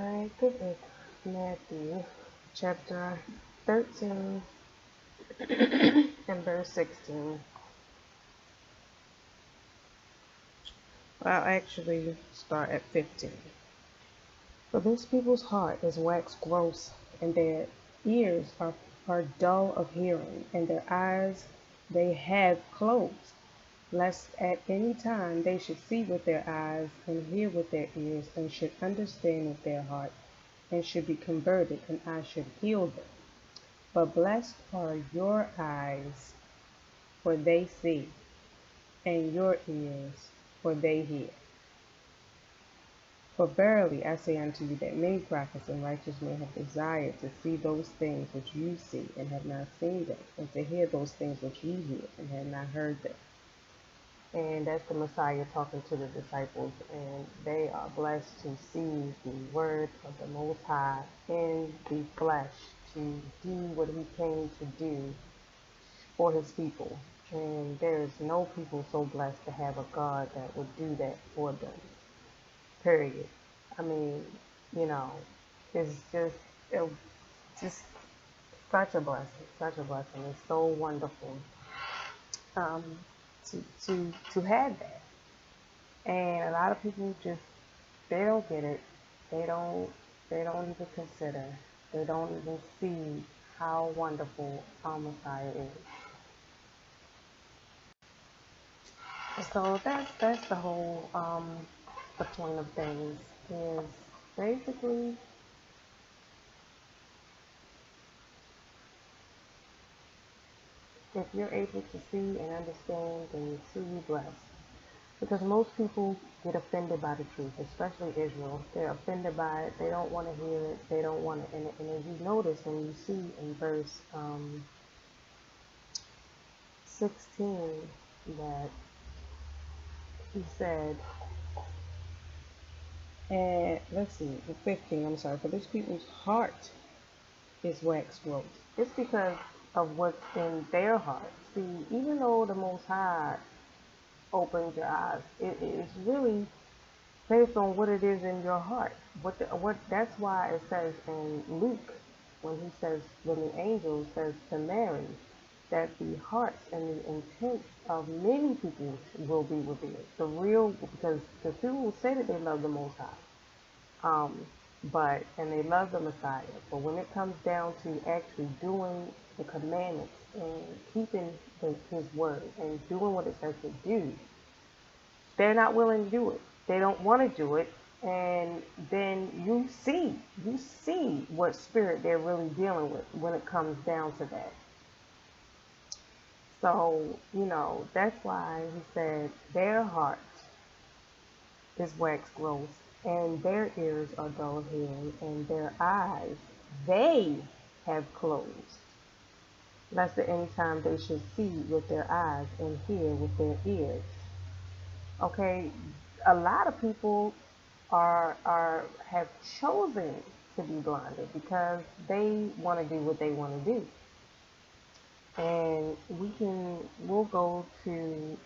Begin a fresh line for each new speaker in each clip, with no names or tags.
Alright, this is Matthew chapter 13 and verse 16. I'll actually start at 15. For this people's heart is waxed gross, and their ears are dull of hearing, and their eyes they have closed, lest at any time they should see with their eyes, and hear with their ears, and should understand with their heart, and should be converted, and I should heal them. But blessed are your eyes, for they see, and your ears, for they hear. For verily I say unto you that many prophets and righteous men have desired to see those things which you see, and have not seen them, and to hear those things which you hear, and have not heard them. And that's the Messiah talking to the disciples, and they are blessed to see the word of the Most High in the flesh, to do what he came to do for his people. And there is no people so blessed to have a God that would do that for them. Period. I mean, you know, it's just such a blessing, such a blessing. It's so wonderful um, to have that. And a lot of people just they don't get it. They don't even consider. They don't even see how wonderful our Messiah is. So that's the whole the point of things is basically if you're able to see and understand, then you're truly blessed. Because most people get offended by the truth, especially Israel. They're offended by it. They don't want to hear it. They don't want to. And as you notice, when you see in verse 16 that he said, and let's see, the 15, I'm sorry, for this people's heart is waxed gross. It's because of what's in their heart. See, even though the Most High opens your eyes, it is really based on what it is in your heart. What that's why it says in Luke, when the angel says to Mary, that the hearts and the intents of many people will be revealed. Because the people say that they love the Most High, and they love the Messiah. But when it comes down to actually doing the commandments and keeping his word and doing what it says to do, they're not willing to do it. They don't want to do it. And then you see what spirit they're really dealing with when it comes down to that. So, that's why he said their heart is wax gross, and their ears are dull of hearing, and their eyes they have closed, lest at any time they should see with their eyes and hear with their ears. Okay, a lot of people have chosen to be blinded because they want to do what they want to do. And we'll go to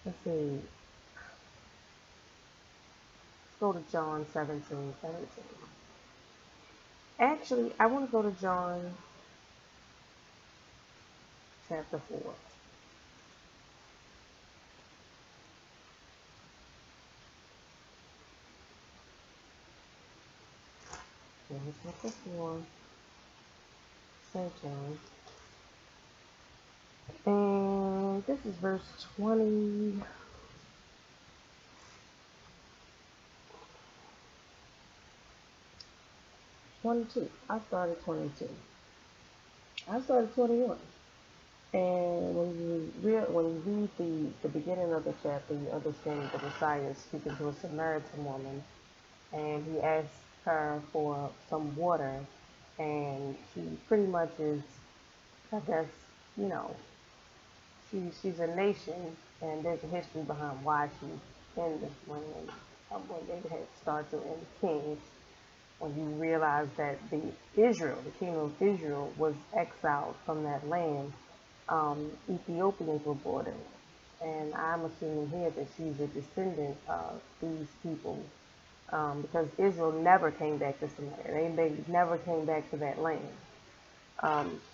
let's see, let's go to John 17:17. Actually, I want to go to John chapter 4. John chapter 4, St. John. And this is verse 20. 22. I started 22. I started 21. And when you read the beginning of the chapter, you understand that the Messiah is speaking to a Samaritan woman, and he asks her for some water, and she pretty much is, I guess, you know, she's a nation, and there's a history behind why she's in this land. When they had started in Kings, when you realize that the kingdom of Israel, was exiled from that land, Ethiopians were brought in. And I'm assuming here that she's a descendant of these people, because Israel never came back to Samaria. They never came back to that land.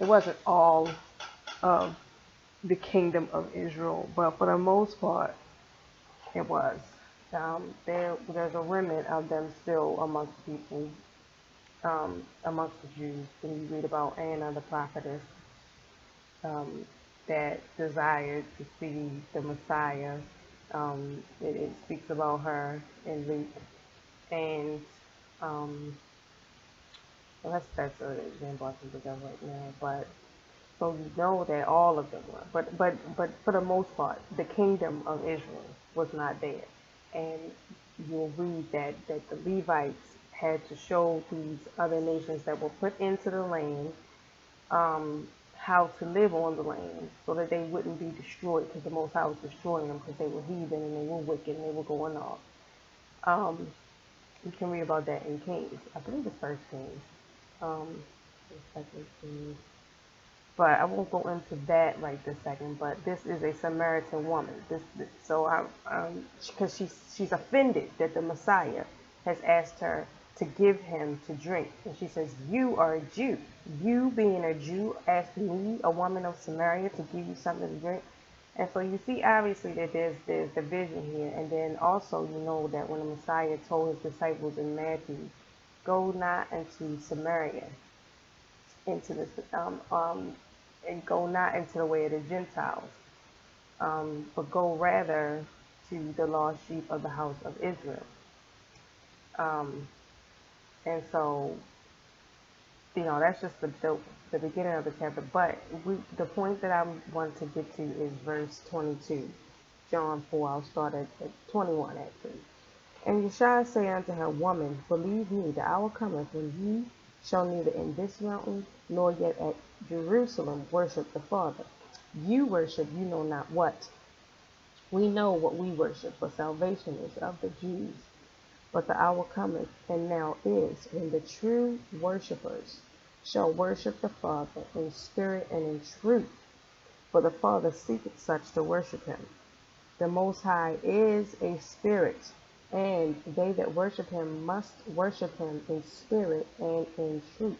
It wasn't all of the kingdom of Israel, but for the most part, it was. There's a remnant of them still amongst people, amongst the Jews. When you read about Anna the prophetess, um, that desired to see the Messiah, it speaks about her in Luke, and well, that's an example I can think of right now. But so you know that all of them were, but for the most part, the kingdom of Israel was not there, and you'll read that the Levites had to show these other nations that were put into the land, how to live on the land so that they wouldn't be destroyed, because the Most High was destroying them because they were heathen and they were wicked and they were going off. Um, you can read about that in Kings. I believe it's First Kings, Second Kings. But I won't go into that right this second. But this is a Samaritan woman. So because she's offended that the Messiah has asked her to give him to drink, and she says, "You are a Jew. You being a Jew, asked me, a woman of Samaria, to give you something to drink." And so you see, obviously, that there's division here, and then also you know that when the Messiah told his disciples in Matthew, "Go not into Samaria, into this and go not into the way of the Gentiles, but go rather to the lost sheep of the house of Israel." Um, and so, that's just the beginning of the chapter. But the point that I want to get to is verse 22. John 4, I'll start at 21 actually. And Yeshua said unto her, Woman, believe me, the hour cometh when ye shall neither in this mountain nor yet at Jerusalem worship the Father. You worship you know not what. We know what we worship, for salvation is of the Jews. But the hour cometh, and now is, when the true worshippers shall worship the Father in spirit and in truth. For the Father seeketh such to worship him. The Most High is a spirit, and they that worship him must worship him in spirit and in truth.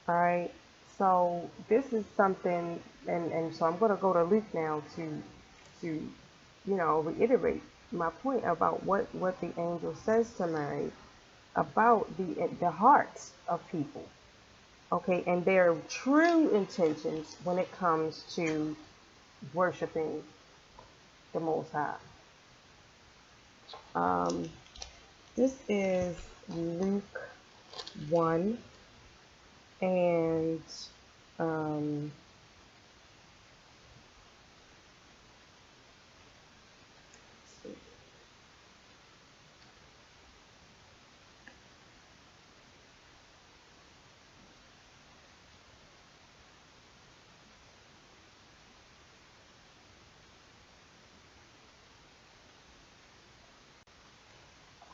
All right. So this is something, and so I'm going to go to Luke now to reiterate my point about what the angel says to Mary about the hearts of people, okay, and their true intentions when it comes to worshiping the Most High. This is Luke 1 and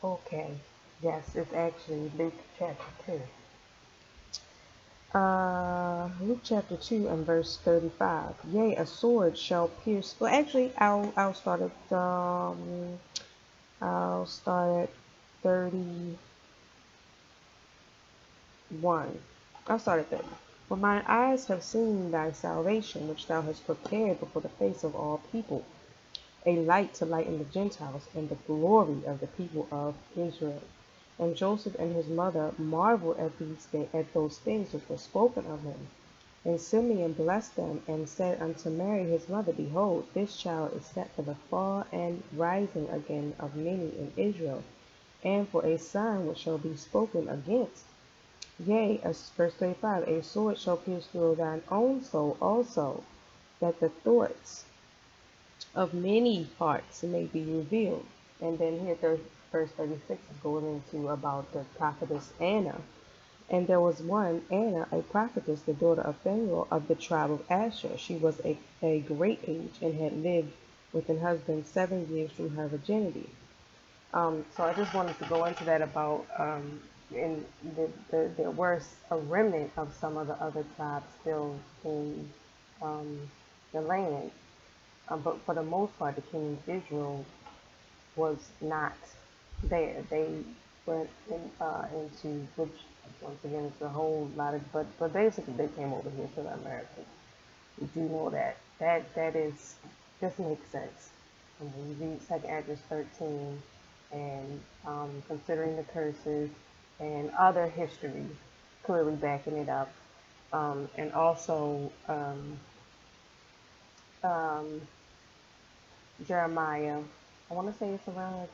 okay, yes, it's actually Luke chapter 2. Luke chapter 2 and verse 35. Yea, a sword shall pierce. Well, actually, I'll start at 31. I'll start at 30. For mine eyes have seen thy salvation, which thou hast prepared before the face of all people, a light to lighten the Gentiles, and the glory of the people of Israel. And Joseph and his mother marveled at those things which were spoken of him. And Simeon blessed them, and said unto Mary his mother, Behold, this child is set for the fall and rising again of many in Israel, and for a sign which shall be spoken against. Yea, verse 35, a sword shall pierce through thine own soul also, that the thoughts of many hearts may be revealed. And then here, verse 36 is going into about the prophetess Anna. And there was one, Anna, a prophetess, the daughter of Phanuel of the tribe of Asher. She was a great age, and had lived with an husband 7 years from her virginity. So I just wanted to go into that about, and there were a remnant of some of the other tribes still in the land. but for the most part, the kingdom of Israel was not there. They went into, which once again it's a whole lot of, but basically they came over here to the Americas. We do know that that is just makes sense. And when you read Second Esdras 13 and considering the curses and other history clearly backing it up, and also um, Jeremiah, I want to say it's around like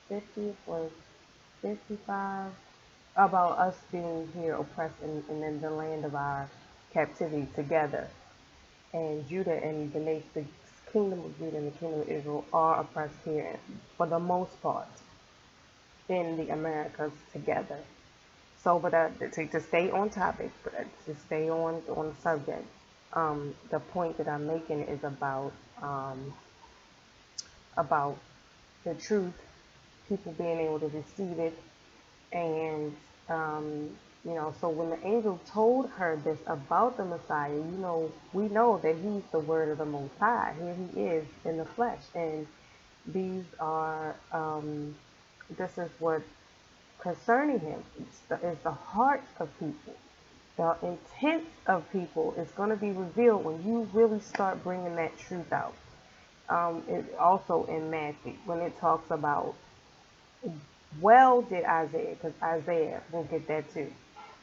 50 or 55, about us being here oppressed in the land of our captivity together. And Judah and the kingdom of Judah and the kingdom of Israel are oppressed here for the most part in the Americas together. So, but to stay on topic, to stay on the subject, the point that I'm making is about the truth, people being able to receive it, and so when the angel told her this about the Messiah, we know that he's the word of the Most High. Here he is in the flesh, and these are this is what concerning him is the heart of people. The intent of people is going to be revealed when you really start bringing that truth out. It also in Matthew when it talks about, well did Isaiah, because Isaiah, we'll get that too.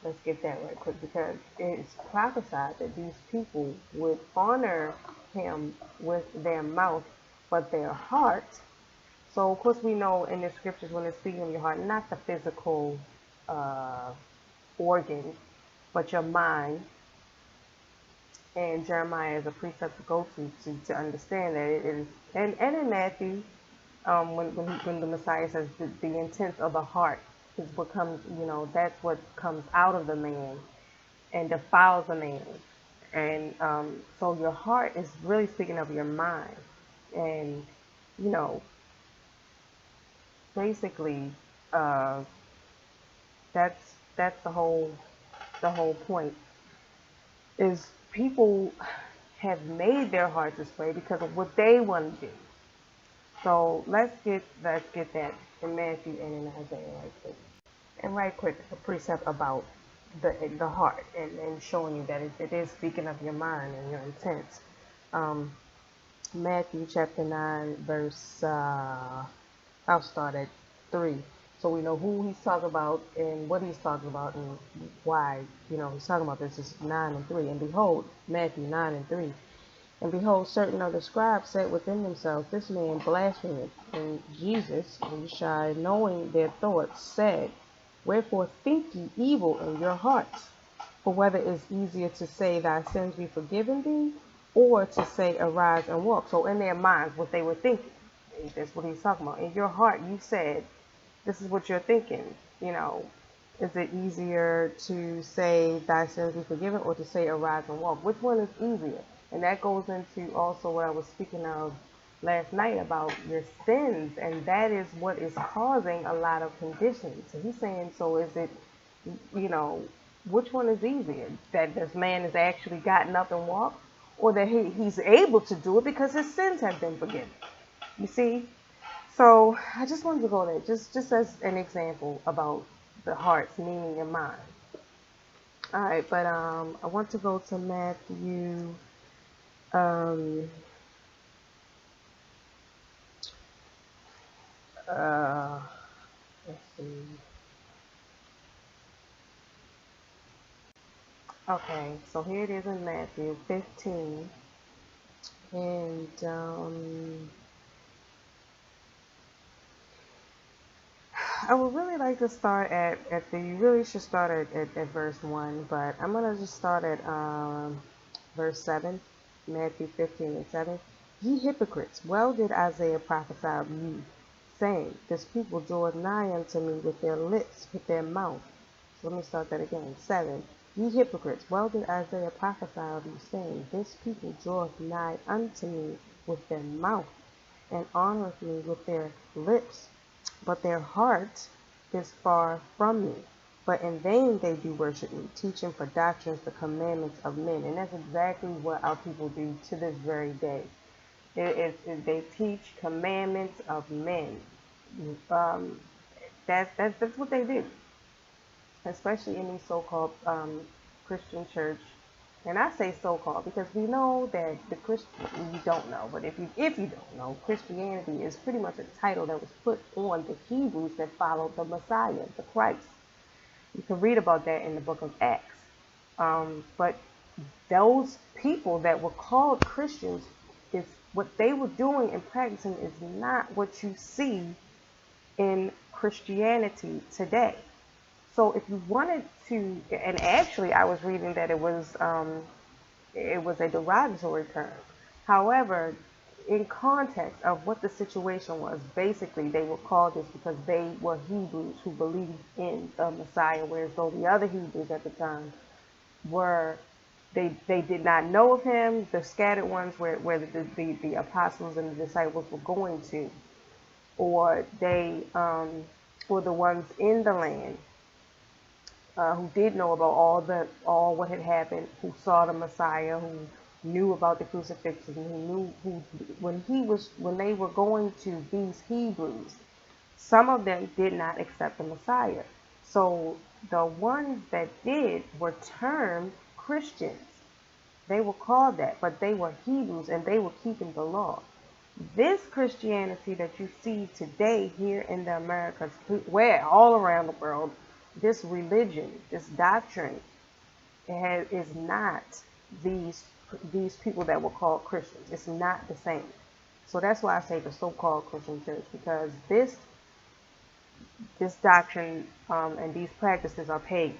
Let's get that right quick, because it's prophesied that these people would honor him with their mouth, but their heart. So, of course, we know in the scriptures when it's speaking of your heart, not the physical organ, but your mind. And Jeremiah is a precept to go to understand that it is, and in Matthew, when the Messiah says the intent of the heart is what comes, that's what comes out of the man and defiles the man. And so your heart is really speaking of your mind. And, basically, that's the whole point, is people have made their hearts this way because of what they want to do. So let's get that in Matthew and in Isaiah right quick. And right quick, a precept about the heart and showing you that it is speaking of your mind and your intent. Matthew chapter 9 verse, I'll start at 3. So we know who he's talking about and what he's talking about and why, he's talking about this is 9 and 3. And behold, Matthew 9 and 3. And behold, certain of the scribes said within themselves, this man blasphemeth. And Jesus, Yeshua, knowing their thoughts, said, wherefore think ye evil in your hearts? For whether it is easier to say, thy sins be forgiven thee, or to say, arise and walk. So in their minds, what they were thinking, that's what he's talking about. In your heart, you said, this is what you're thinking. Is it easier to say, thy sins be forgiven, or to say, arise and walk? Which one is easier? And that goes into also what I was speaking of last night about your sins, and that is what is causing a lot of conditions. So he's saying, so is it, which one is easier? That this man has actually gotten up and walked, or that he's able to do it because his sins have been forgiven? You see? So I just wanted to go there, just as an example about the heart's meaning and mind. All right, but I want to go to Matthew. Let's see. Okay, so here it is in Matthew 15, and I would really like to start you really should start at verse 1, but I'm going to just start at verse 7, Matthew 15 and 7. Ye hypocrites, well did Isaiah prophesy of you, saying, this people draweth nigh unto me with their lips, with their mouth. So let me start that again. 7. Ye hypocrites, well did Isaiah prophesy of you, saying, this people draweth nigh unto me with their mouth, and honoreth me with their lips, but their heart is far from me. But in vain they do worship me, teaching for doctrines the commandments of men. And that's exactly what our people do to this very day. They teach commandments of men. Um, that's what they do, especially in these so-called Christian church. And I say so-called because we know that the Christian, you don't know, but if you don't know, Christianity is pretty much a title that was put on the Hebrews that followed the Messiah, the Christ. You can read about that in the book of Acts. But those people that were called Christians, is what they were doing and practicing is not what you see in Christianity today. So if you wanted to, and actually I was reading that it was a derogatory term. However, in context of what the situation was, basically they were called this because they were Hebrews who believed in the Messiah, whereas though the other Hebrews at the time were they did not know of him. The scattered ones where the apostles and the disciples were going to, or they were the ones in the land who did know about all what had happened, who saw the Messiah, who knew about the crucifixion, who knew who when they were going to these Hebrews, some of them did not accept the Messiah. So the ones that did were termed Christians. They were called that, but they were Hebrews and they were keeping the law. This Christianity that you see today here in the Americas, where all around the world, this religion, this doctrine, is not these people that were called Christians. It's not the same. So that's why I say the so-called Christian church, because this doctrine and these practices are pagan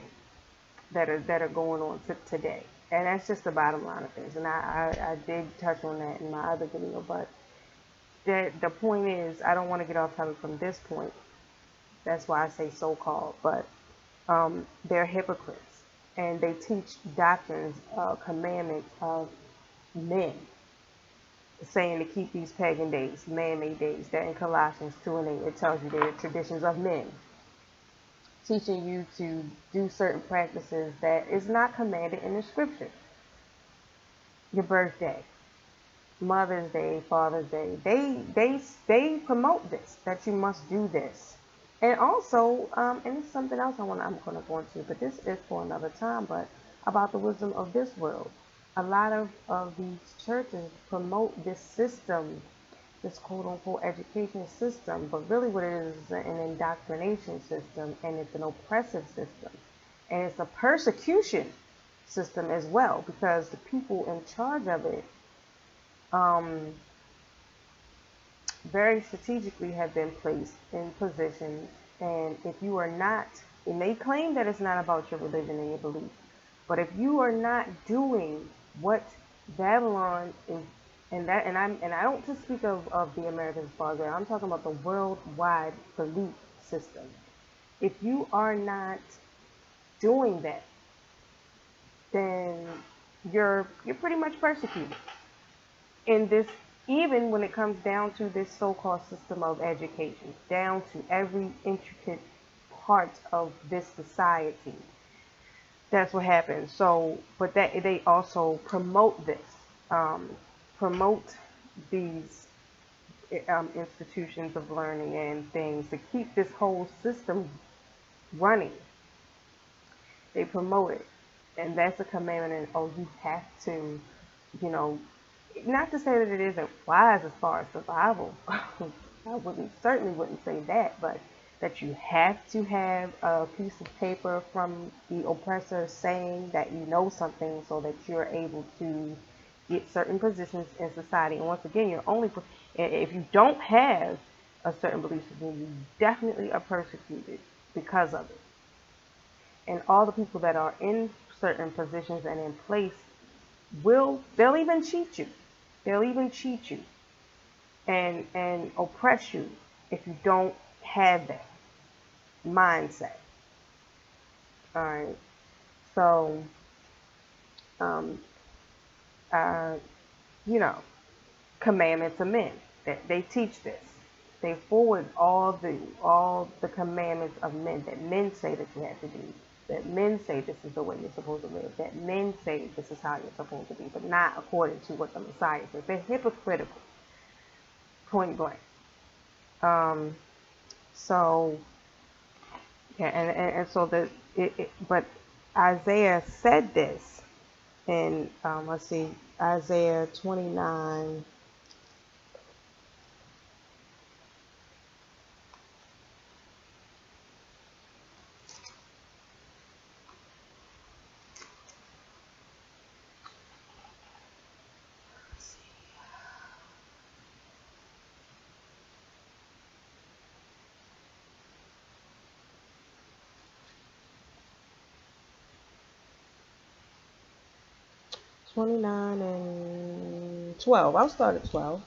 that are going on today. And that's just the bottom line of things. And I did touch on that in my other video, but the point is, I don't want to get off topic from this point. That's why I say so-called, but they're hypocrites, and they teach doctrines, commandments of men, saying to keep these pagan days, man-made days. That in Colossians 2:8, it tells you they're traditions of men, teaching you to do certain practices that is not commanded in the scripture. Your birthday, Mother's Day, Father's Day, they promote this, that you must do this. And also, and it's something else I'm going to go into, but this is for another time, but about the wisdom of this world. A lot of these churches promote this system, this quote-unquote education system, but really what it is an indoctrination system, and it's an oppressive system. And it's a persecution system as well, because the people in charge of it very strategically have been placed in positions, and if you are not, it may claim that it's not about your religion and your belief, but if you are not doing what Babylon is, and I don't just speak of the Americans as far as that, I'm talking about the worldwide belief system. If you are not doing that, then you're pretty much persecuted in this. Even when it comes down to this so-called system of education, down to every intricate part of this society, that's what happens. So, but that they also promote this, promote these institutions of learning and things to keep this whole system running. They promote it, and that's a commandment. And oh, you have to, you know. Not to say that it isn't wise as far as survival. I certainly wouldn't say that, but that you have to have a piece of paper from the oppressor saying that you know something so that you're able to get certain positions in society. And once again, if you don't have a certain belief system, you definitely are persecuted because of it. And all the people that are in certain positions and in place they'll even cheat you. They'll even cheat you and oppress you if you don't have that mindset. All right. So, you know, commandments of men. That they teach this. They forward all the commandments of men that men say that you have to do. That men say this is the way you're supposed to live. That men say this is how you're supposed to be, but not according to what the Messiah says. They're hypocritical. point blank. Um, so yeah, and so but Isaiah said this in let's see, Isaiah 29. 29 and 12. I'll start at 12.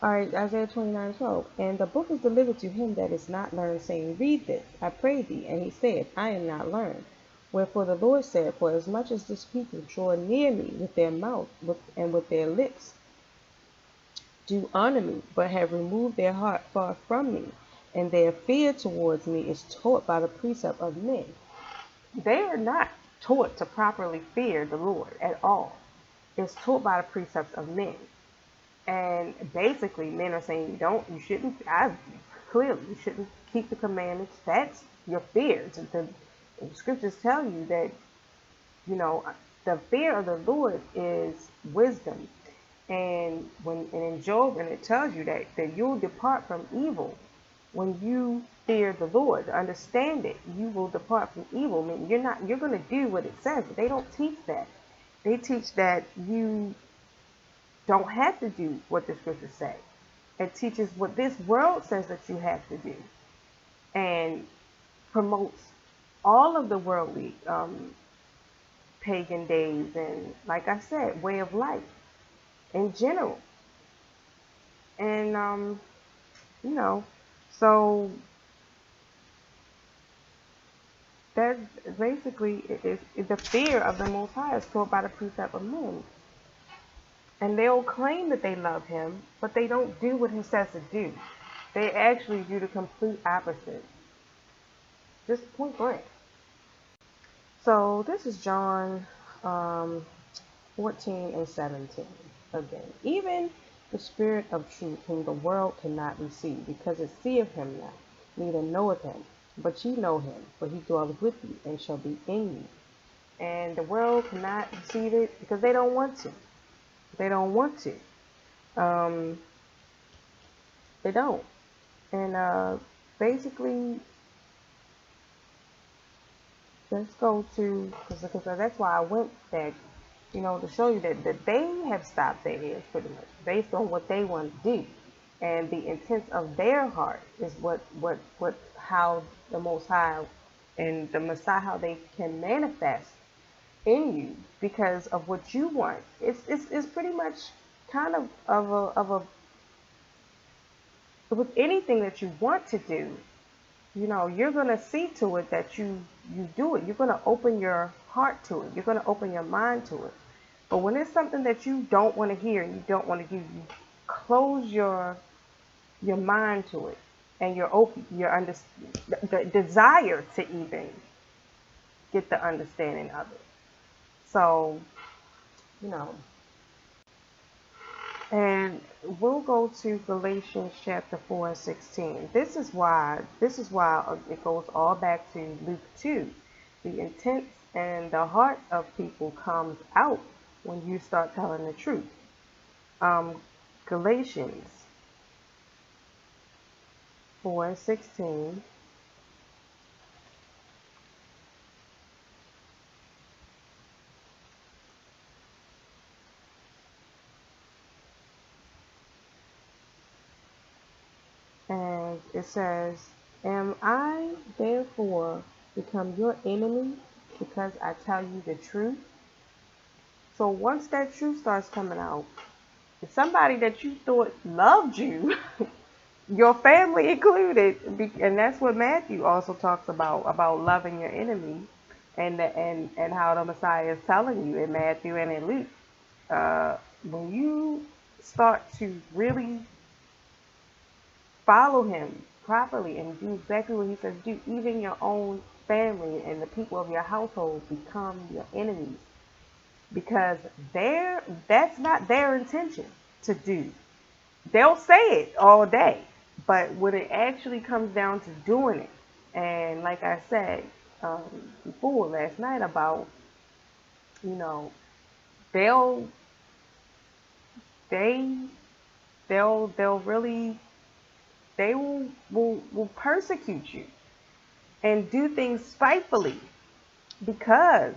All right, Isaiah 29:12. And the book is delivered to him that is not learned, saying, Read this, I pray thee. And he said, I am not learned. Wherefore the Lord said, For as much as this people draw near me with their mouth and with their lips do honor me, but have removed their heart far from me, and their fear towards me is taught by the precept of men. They are not taught to properly fear the Lord at all. It's taught by the precepts of men. And basically, men are saying, you shouldn't keep the commandments. That's your fear. The scriptures tell you that, the fear of the Lord is wisdom. And in Job, and it tells you that you'll depart from evil when you fear the Lord. To understand it, you will depart from evil. I mean, you're going to do what it says, but they don't teach that. They teach that you don't have to do what the scriptures say. It teaches what this world says that you have to do, and promotes all of the worldly pagan days and, like I said, way of life in general. And so that basically is the fear of the Most High is taught by the precept of men. And they'll claim that they love him, but they don't do what he says to do. They actually do the complete opposite. Just point blank. So this is John 14 and 17 again. Even the Spirit of truth, whom the world cannot receive, because it seeth him not, neither knoweth him. But ye know him, for he dwelleth with you, and shall be in you. And the world cannot receive it because they don't want to. They don't want to. They don't. And basically, let's go to, because that's why I went there, to show you that they have stopped their ears pretty much based on what they want to do. And the intent of their heart is how the Most High and the Messiah, how they can manifest in you because of what you want. It's pretty much kind of with anything that you want to do, you're going to see to it that you do it. You're going to open your heart to it. You're going to open your mind to it. But when it's something that you don't want to hear and you don't want to do, you close your mind to it, and the desire to even get the understanding of it. So, and we'll go to Galatians chapter 4 and 16. This is why it goes all back to Luke 2. The intent and the heart of people comes out when you start telling the truth. Galatians 4 and 16. And it says, Am I therefore become your enemy because I tell you the truth? So once that truth starts coming out, if somebody that you thought loved you, your family included, and that's what Matthew also talks about loving your enemy, and how the Messiah is telling you in Matthew and in Luke. When you start to really follow him properly and do exactly what he says do, even your own family and the people of your household become your enemies, because that's not their intention to do they'll say it all day, but when it actually comes down to doing it, and like I said um, before last night about, you know, they'll they they'll really they will persecute you and do things spitefully because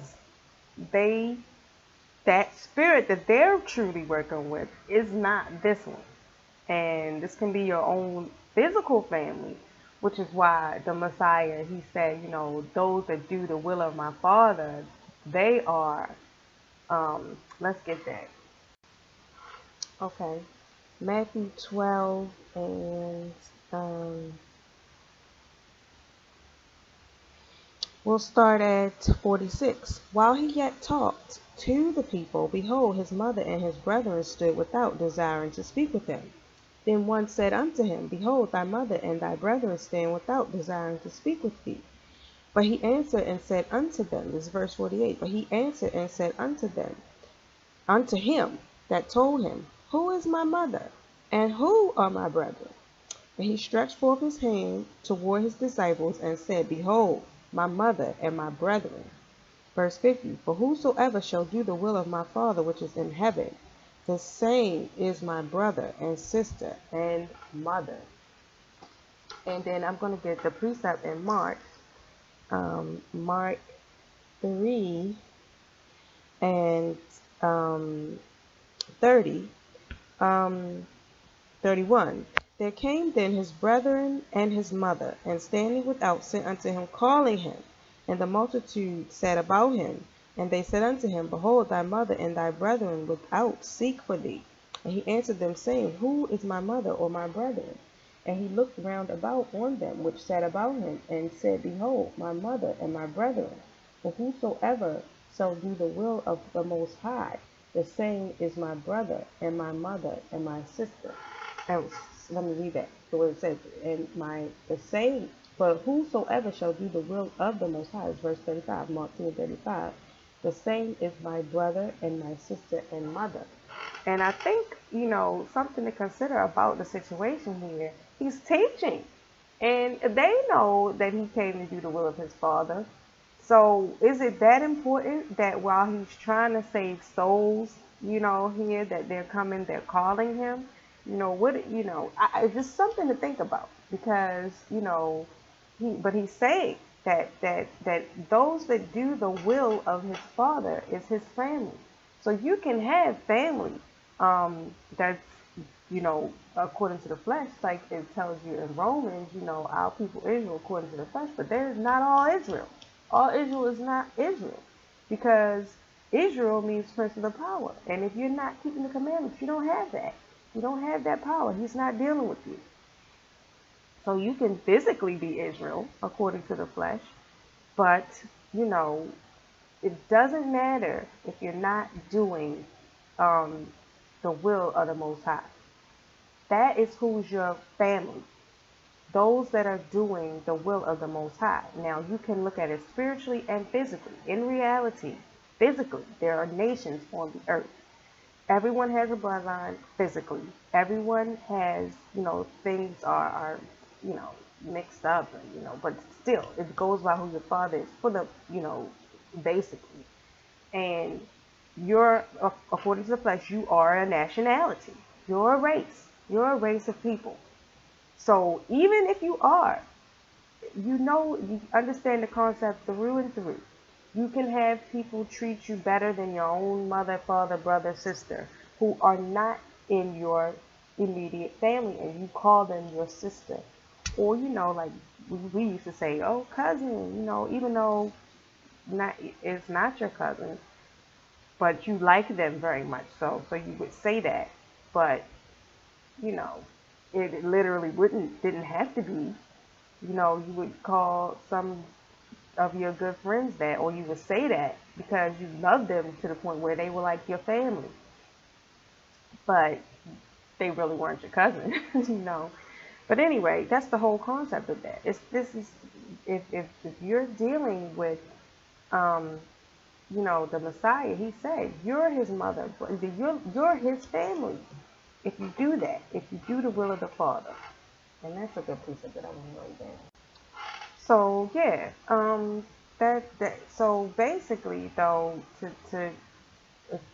they that spirit that they're truly working with is not this one. And this can be your own physical family, which is why the Messiah, he said, you know, those that do the will of my Father, they are, let's get that. Okay. Matthew 12 and um, we'll start at 46. While he yet talked to the people, behold, his mother and his brethren stood without, desiring to speak with him. Then one said unto him, Behold, thy mother and thy brethren stand without, desiring to speak with thee. But he answered and said unto them, this is verse 48, but he answered and said unto them, unto him that told him, Who is my mother, and who are my brethren? And he stretched forth his hand toward his disciples, and said, Behold, my mother and my brethren. Verse 50, For whosoever shall do the will of my Father which is in heaven, the same is my brother and sister and mother. And then I'm going to get the precept in Mark, Mark 3 and 30, 31. There came then his brethren and his mother, and standing without sent unto him, calling him. And the multitude sat about him. And they said unto him, Behold, thy mother and thy brethren without seek for thee. And he answered them, saying, Who is my mother or my brethren? And he looked round about on them which sat about him, and said, Behold, my mother and my brethren. For whosoever shall do the will of the Most High, the same is my brother and my mother and my sister. And let me read that. The way it says, the same, but whosoever shall do the will of the Most High, is verse 35, Mark 2 and 35. The same is my brother and my sister and mother. And I think, you know, something to consider about the situation here, he's teaching. And they know that he came to do the will of his Father. So is it that important that while he's trying to save souls, you know, here, that they're coming, they're calling him? You know, what, you know, it's just something to think about, because, you know, he's saying that those that do the will of his Father is his family. So you can have family that's, you know, according to the flesh, like it tells you in Romans, you know, our people Israel according to the flesh, but there's not all Israel. All Israel is not Israel, because Israel means prince of the power. And if you're not keeping the commandments, you don't have that. You don't have that power. He's not dealing with you. So you can physically be Israel according to the flesh, but, you know, it doesn't matter if you're not doing the will of the Most High. That is who's your family. Those that are doing the will of the Most High. Now, you can look at it spiritually and physically. In reality, physically, there are nations on the earth. Everyone has a bloodline physically. Everyone has, you know, things are you know, mixed up, you know, but still, it goes by who your father is for the, you know, basically. And you're, according to the flesh, you are a nationality. You're a race. You're a race of people. So even if you are, you know, you understand the concept through and through. You can have people treat you better than your own mother, father, brother, sister, who are not in your immediate family, and you call them your sister. Or, you know, like we used to say, oh, cousin, you know, even though it's not your cousin, but you like them very much. So you would say that, but, you know, it literally didn't have to be. You know, you would call some of your good friends that, or you would say that because you love them to the point where they were like your family, but they really weren't your cousin, you know. But anyway, that's the whole concept of that. If you're dealing with, you know, the Messiah, he said, you're his mother, you're his family. If you do that, if you do the will of the Father, and that's a good precept that I want to write down. So yeah, so basically though,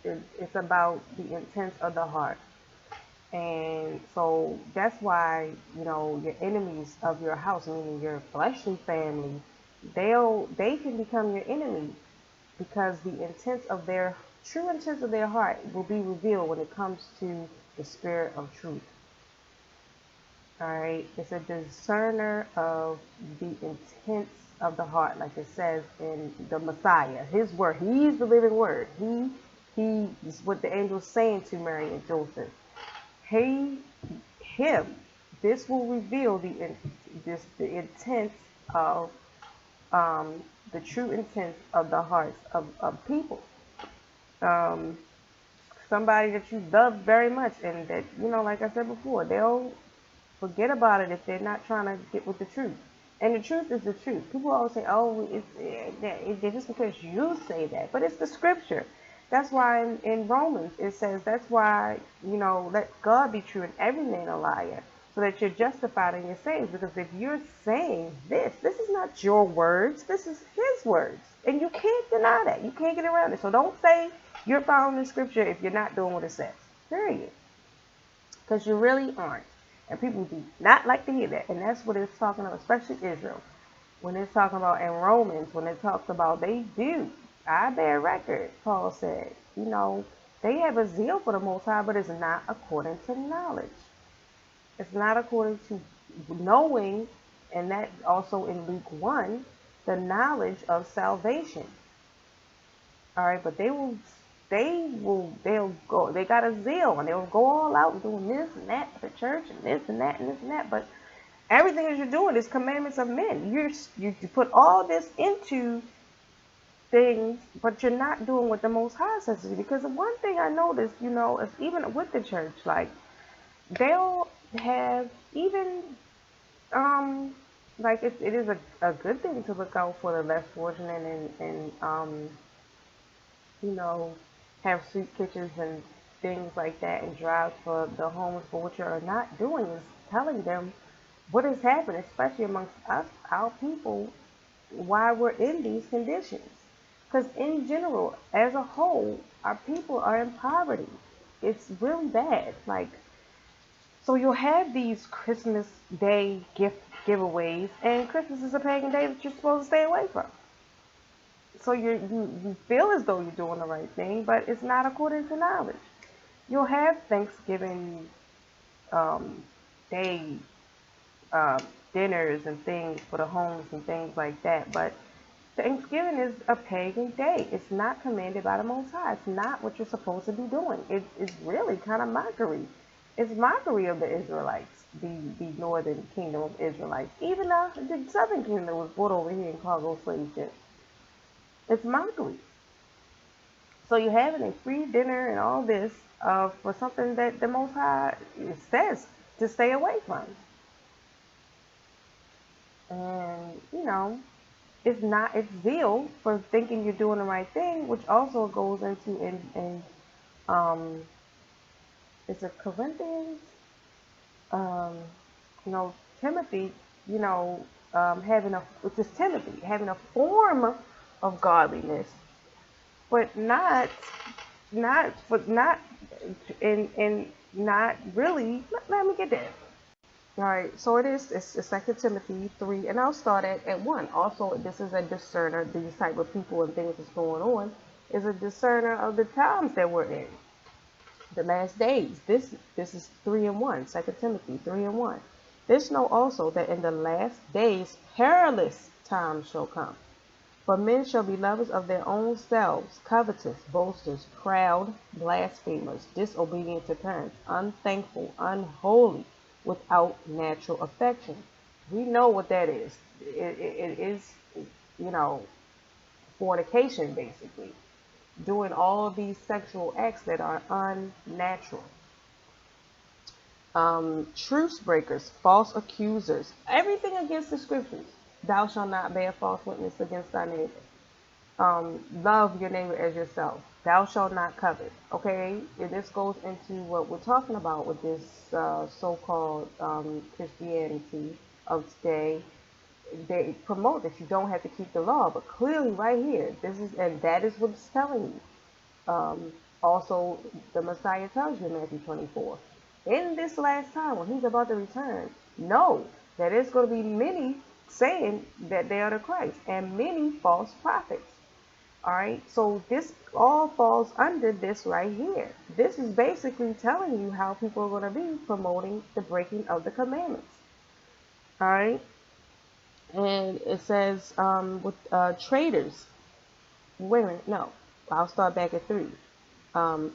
it's about the intent of the heart. And so that's why, your enemies of your house, meaning your fleshly family, they can become your enemy, because the intents of their true intents of their heart will be revealed when it comes to the spirit of truth. All right, it's a discerner of the intents of the heart, like it says in the Messiah, his word. He's the living word. He is what the angel's saying to Mary and Joseph. Him. This will reveal the intent of the true intent of the hearts of people. Somebody that you love very much, and that, like I said before, they'll forget about it if they're not trying to get with the truth. And the truth is the truth. People always say, oh, it's just because you say that. But it's the scripture. That's why in Romans it says, that's why, let God be true and every man a liar, so that you're justified in your sayings. Because if you're saying this is not your words, this is his words. And you can't deny that. You can't get around it. So don't say you're following the scripture if you're not doing what it says. Period. Because you really aren't. And people do not like to hear that. And that's what it's talking about, especially Israel. When it's talking about in Romans, when it talks about they do. I bear record, Paul said. They have a zeal for the Most High, but it's not according to knowledge. It's not according to knowing, and that also in Luke 1, the knowledge of salvation. All right, but they'll go, they got a zeal, and they'll go all out and doing this and that at the church, and this and that and this and that. But everything that you're doing is commandments of men. You put all this into things, but you're not doing what the Most High says to do. Because the one thing I noticed, is even with the church, like they'll have even like it is a good thing to look out for the less fortunate and have soup kitchens and things like that, and drive for the homeless. But what you're not doing is telling them what has happened, especially amongst us, our people, why we're in these conditions. Because in general, as a whole, our people are in poverty. It's really bad. So you'll have these Christmas Day gift giveaways, and Christmas is a pagan day that you're supposed to stay away from. So you feel as though you're doing the right thing, but it's not according to knowledge. You'll have Thanksgiving Day dinners and things for the homeless and things like that, but Thanksgiving is a pagan day. It's not commanded by the Most High. It's not what you're supposed to be doing. It's really kind of mockery. It's mockery of the Israelites, the northern kingdom of Israelites. Even the southern kingdom that was brought over here in cargo slave ships. It's mockery. So you're having a free dinner and all this for something that the Most High says to stay away from. And, it's zeal for thinking you're doing the right thing, which also goes into it's a Corinthians, Timothy, Timothy having a form of godliness, but not really. Let me get that. All right, so it's 2 Timothy 3, and I'll start at 1. Also, this is a discerner. These type of people and things that's going on is a discerner of the times that we're in, the last days. This is 3 and 1, 2 Timothy 3 and 1. This know also that in the last days perilous times shall come. For men shall be lovers of their own selves, covetous, boasters, proud, blasphemers, disobedient to parents, unthankful, unholy, without natural affection. We know what that is. It is, fornication, basically. Doing all of these sexual acts that are unnatural. Truce breakers, false accusers, everything against the scriptures. Thou shalt not bear false witness against thy neighbor. Love your neighbor as yourself. Thou shalt not covet. Okay, and this goes into what we're talking about with this so-called Christianity of today. They promote that you don't have to keep the law, but clearly, right here, this is, and that is what it's telling you. Also, the Messiah tells you in Matthew 24, in this last time when he's about to return, know that there's going to be many saying that they are the Christ and many false prophets. All right, so this all falls under this right here. This is basically telling you how people are going to be promoting the breaking of the commandments. All right, and it says with traitors. Wait a minute, no, I'll start back at 3. 2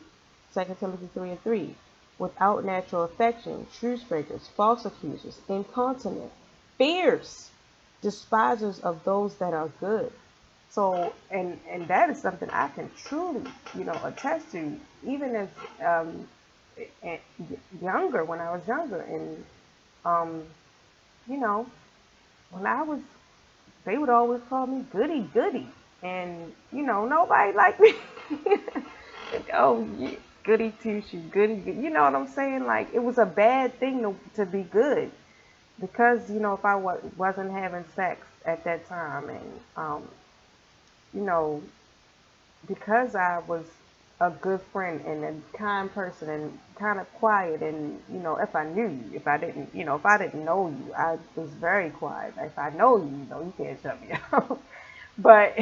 Timothy 3:3. Without natural affection, truce breakers, false accusers, incontinent, fierce, despisers of those that are good. So, and that is something I can truly, attest to, even as younger, when I was younger, and you know, when I was, they would always call me goody goody, and nobody liked me. Oh, yeah, goody two shoes, goody, you know what I'm saying? Like, it was a bad thing to be good, because if I wasn't having sex at that time, and because I was a good friend and a kind person and kind of quiet, and if I knew you, if I didn't know you, I was very quiet. If I know you, you can't shut me up. But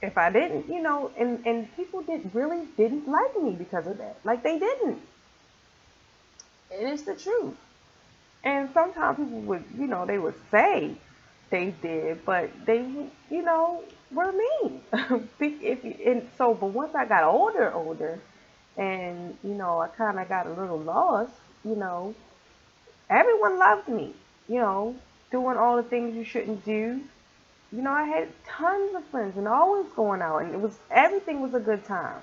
if I didn't, and people really didn't like me because of that. Like, they didn't. And it's the truth. And sometimes people would, they would say they did, but they, were mean. But once I got older, and, I kind of got a little lost, everyone loved me, doing all the things you shouldn't do. I had tons of friends and always going out, and everything was a good time.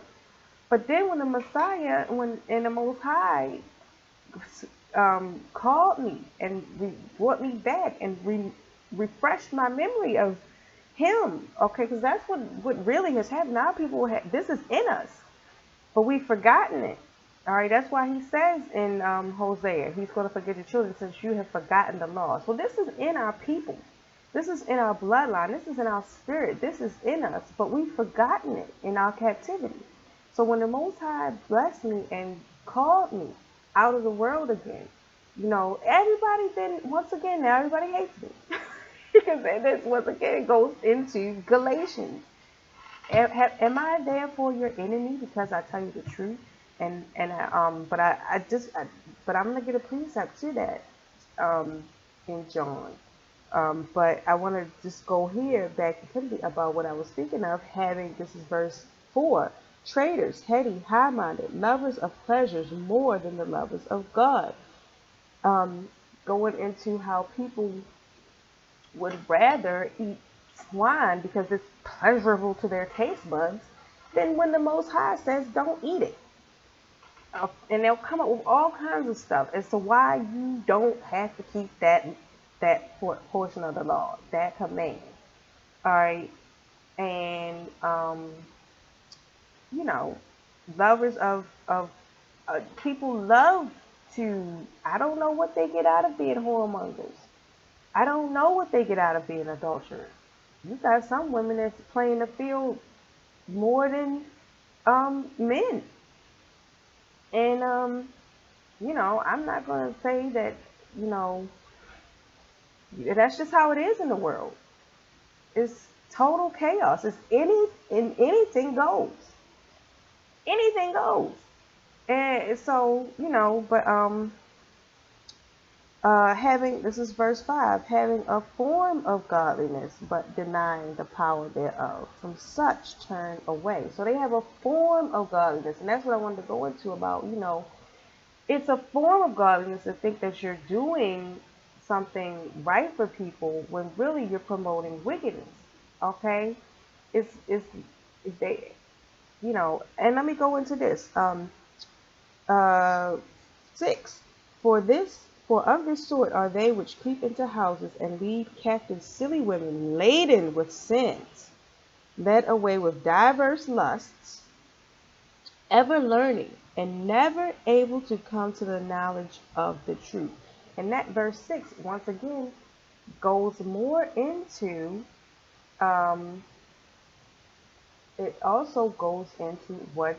But then when the Messiah, and the Most High called me and brought me back and refreshed my memory of Him, okay, because that's what really has happened. Now people this is in us, but we've forgotten it. All right, that's why He says in Hosea, He's going to forget your children since you have forgotten the law. So this is in our people. This is in our bloodline. This is in our spirit. This is in us, but we've forgotten it in our captivity. So when the Most High blessed me and called me out of the world again, everybody then, once again, now everybody hates me. Because this, once again, goes into Galatians. Am I therefore your enemy because I tell you the truth? But I'm going to get a precept to that in John. But I want to just go here back to Timothy about what I was speaking of, this is verse 4. Traitors, heady, high-minded, lovers of pleasures more than the lovers of God. Going into how people would rather eat swine because it's pleasurable to their taste buds than when the Most High says don't eat it. And they'll come up with all kinds of stuff as to why you don't have to keep that portion of the law, that command. All right. And, lovers of people love to, I don't know what they get out of being whoremongers. I don't know what they get out of being adulterers. You got some women that's playing the field more than men. And, I'm not going to say that, that's just how it is in the world. It's total chaos. Anything goes. Anything goes. And so, this is verse 5, having a form of godliness, but denying the power thereof. From such turn away. So they have a form of godliness. And that's what I wanted to go into about, it's a form of godliness to think that you're doing something right for people when really you're promoting wickedness. Okay? It's they, and let me go into this. 6. For of this sort are they which creep into houses and lead captive silly women laden with sins, led away with diverse lusts, ever learning and never able to come to the knowledge of the truth. And that verse 6, once again, goes more into, um, it also goes into what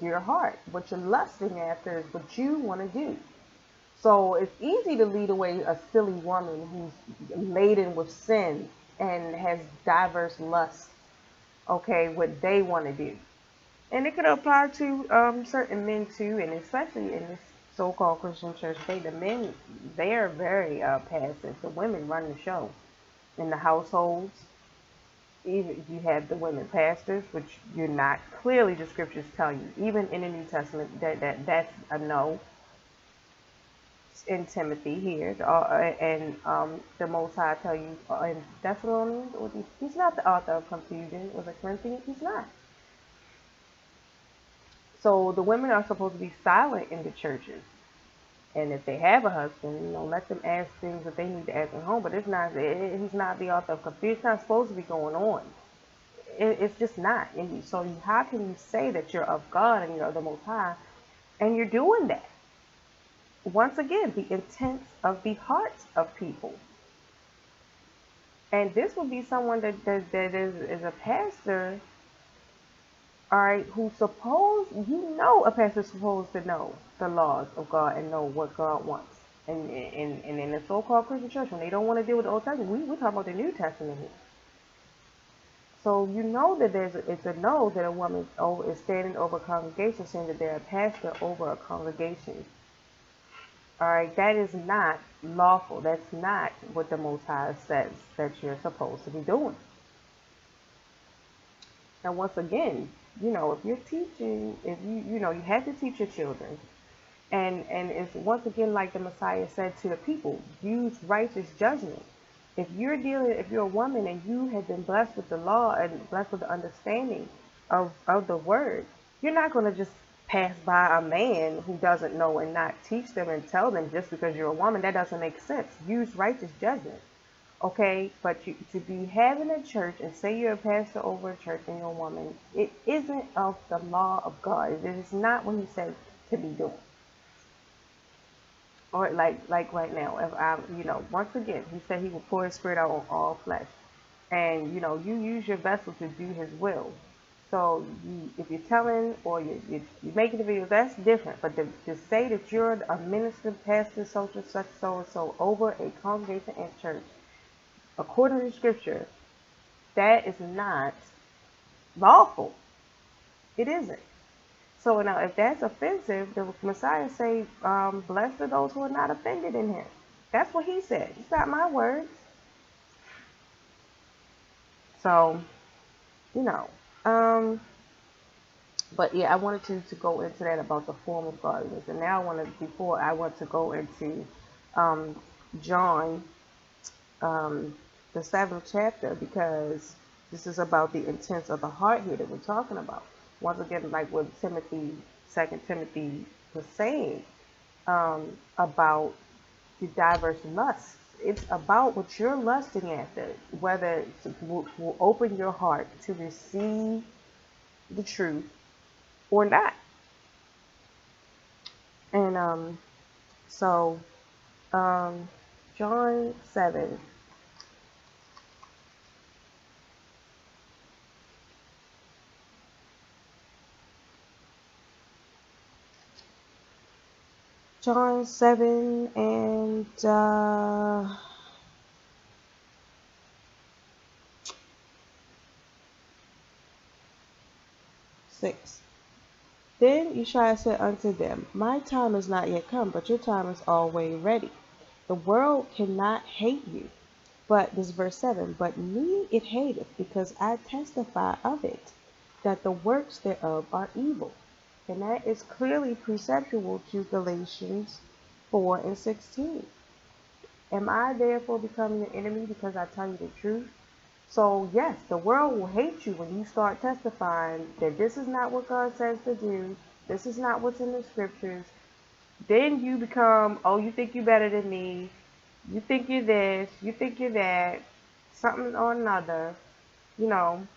your heart, what you're lusting after is what you want to do. So it's easy to lead away a silly woman who's laden with sin and has diverse lusts, okay, what they want to do. And it could apply to certain men too, and especially in this so-called Christian church today, the men, they are very passive. The women run the show in the households. Even you have the women pastors, which you're not. Clearly, the scriptures tell you, even in the New Testament, that's a no. In Timothy here, and the Most High tell you in Thessalonians, he's not the author of confusion. Or the Corinthians, he's not. So the women are supposed to be silent in the churches. And if they have a husband, let them ask things that they need to ask at home. But it's not. He's not the author of confusion. It's not supposed to be going on. It's just not. And so how can you say that you're of God and you're of the Most High, and you're doing that? Once again, the intent of the hearts of people. And this would be someone that is a pastor, all right, who's supposed, a pastor's supposed to know the laws of God and know what God wants. And in the so-called Christian church, when they don't want to deal with the Old Testament, we're talking about the New Testament here. So that it's a no that a woman is standing over a congregation, saying that they're a pastor over a congregation. All right, that is not lawful. That's not what the Most High says that you're supposed to be doing. And once again, if you're teaching, if you have to teach your children, and it's once again like the Messiah said to the people, use righteous judgment. If you're a woman and you have been blessed with the law and blessed with the understanding of the word, you're not going to just pass by a man who doesn't know and not teach them and tell them just because you're a woman. That doesn't make sense. Use righteous judgment. Okay, but to be having a church and say you're a pastor over a church and you're a woman, it isn't of the law of God. It is not what he said to be doing. Or like right now, if once again, he said he will pour his spirit out on all flesh. And, you use your vessel to do his will. So if you're telling or you're making the videos, that's different. But to say that you're a minister, pastor, such and so over a congregation and church, according to scripture, that is not lawful. It isn't. So now if that's offensive, the Messiah say, blessed are those who are not offended in him. That's what he said. It's not my words. So, but yeah, I wanted to go into that about the form of godliness. And now I want to go into John, the 7th chapter, because this is about the intents of the heart here that we're talking about. Once again, like what 2 Timothy was saying about the diverse lusts. It's about what you're lusting after, whether it will open your heart to receive the truth or not. And John 7. John 7 and 6. Then Yeshua said unto them, my time is not yet come, but your time is always ready. The world cannot hate you. But this verse 7, but me it hateth, because I testify of it, that the works thereof are evil. And that is clearly perceptual to Galatians 4 and 16. Am I therefore becoming your enemy because I tell you the truth? So yes, the world will hate you when you start testifying that this is not what God says to do. This is not what's in the scriptures. Then you become, oh, you think you're better than me. You think you're this. You think you're that. Something or another, and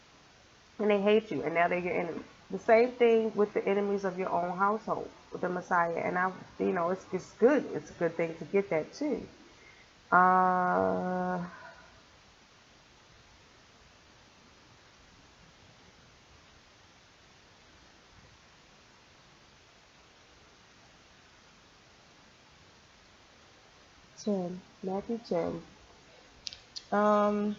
they hate you, and now they're your enemy. The same thing with the enemies of your own household, with the Messiah. And it's good. It's a good thing to get that too. Uh, 10, Matthew 10. Um,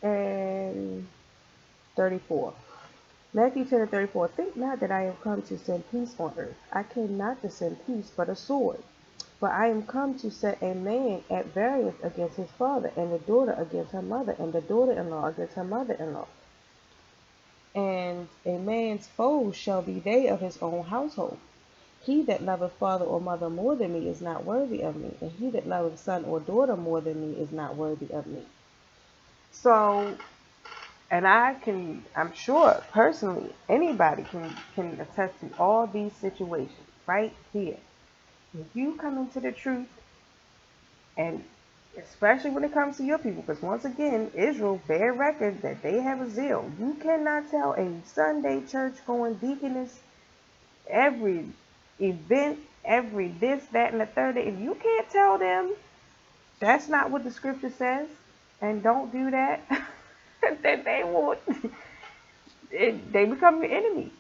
and 34. Matthew 10 and 34. Think not that I am come to send peace on earth. I came not to send peace, but a sword. For I am come to set a man at variance against his father, and the daughter against her mother, and the daughter-in-law against her mother-in-law. And a man's foes shall be they of his own household. He that loveth father or mother more than me is not worthy of me, and he that loveth son or daughter more than me is not worthy of me. So, and I'm sure personally, anybody can attest to all these situations right here. If you come into the truth, and especially when it comes to your people, because once again, Israel bear record that they have a zeal. You cannot tell a Sunday church going deaconess every event, every this, that, and the third. If you can't tell them that's not what the scripture says, and don't do that, then they won't. They become your enemy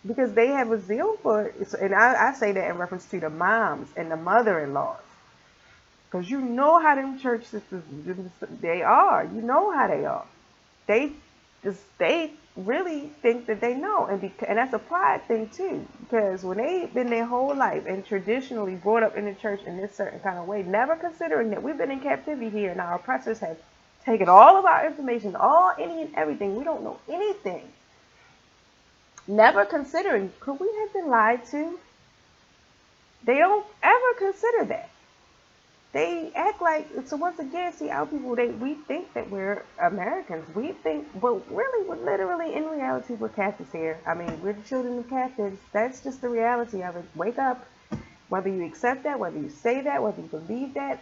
because they have a zeal for it. And I say that in reference to the moms and the mother-in-laws, because you know how them church sisters they are. You know how they are. They really think that they know, and that's a pride thing too, because when they've been their whole life and traditionally brought up in the church in this certain kind of way, never considering that we've been in captivity here and our oppressors have taken all of our information, any and everything. We don't know anything. Never considering, could we have been lied to? They don't ever consider that. They act like, so once again, see, our people, we think that we're Americans. We think, but really, we're literally, in reality, we're captives here. I mean, we're the children of captives. That's just the reality of it. Wake up. Whether you accept that, whether you say that, whether you believe that,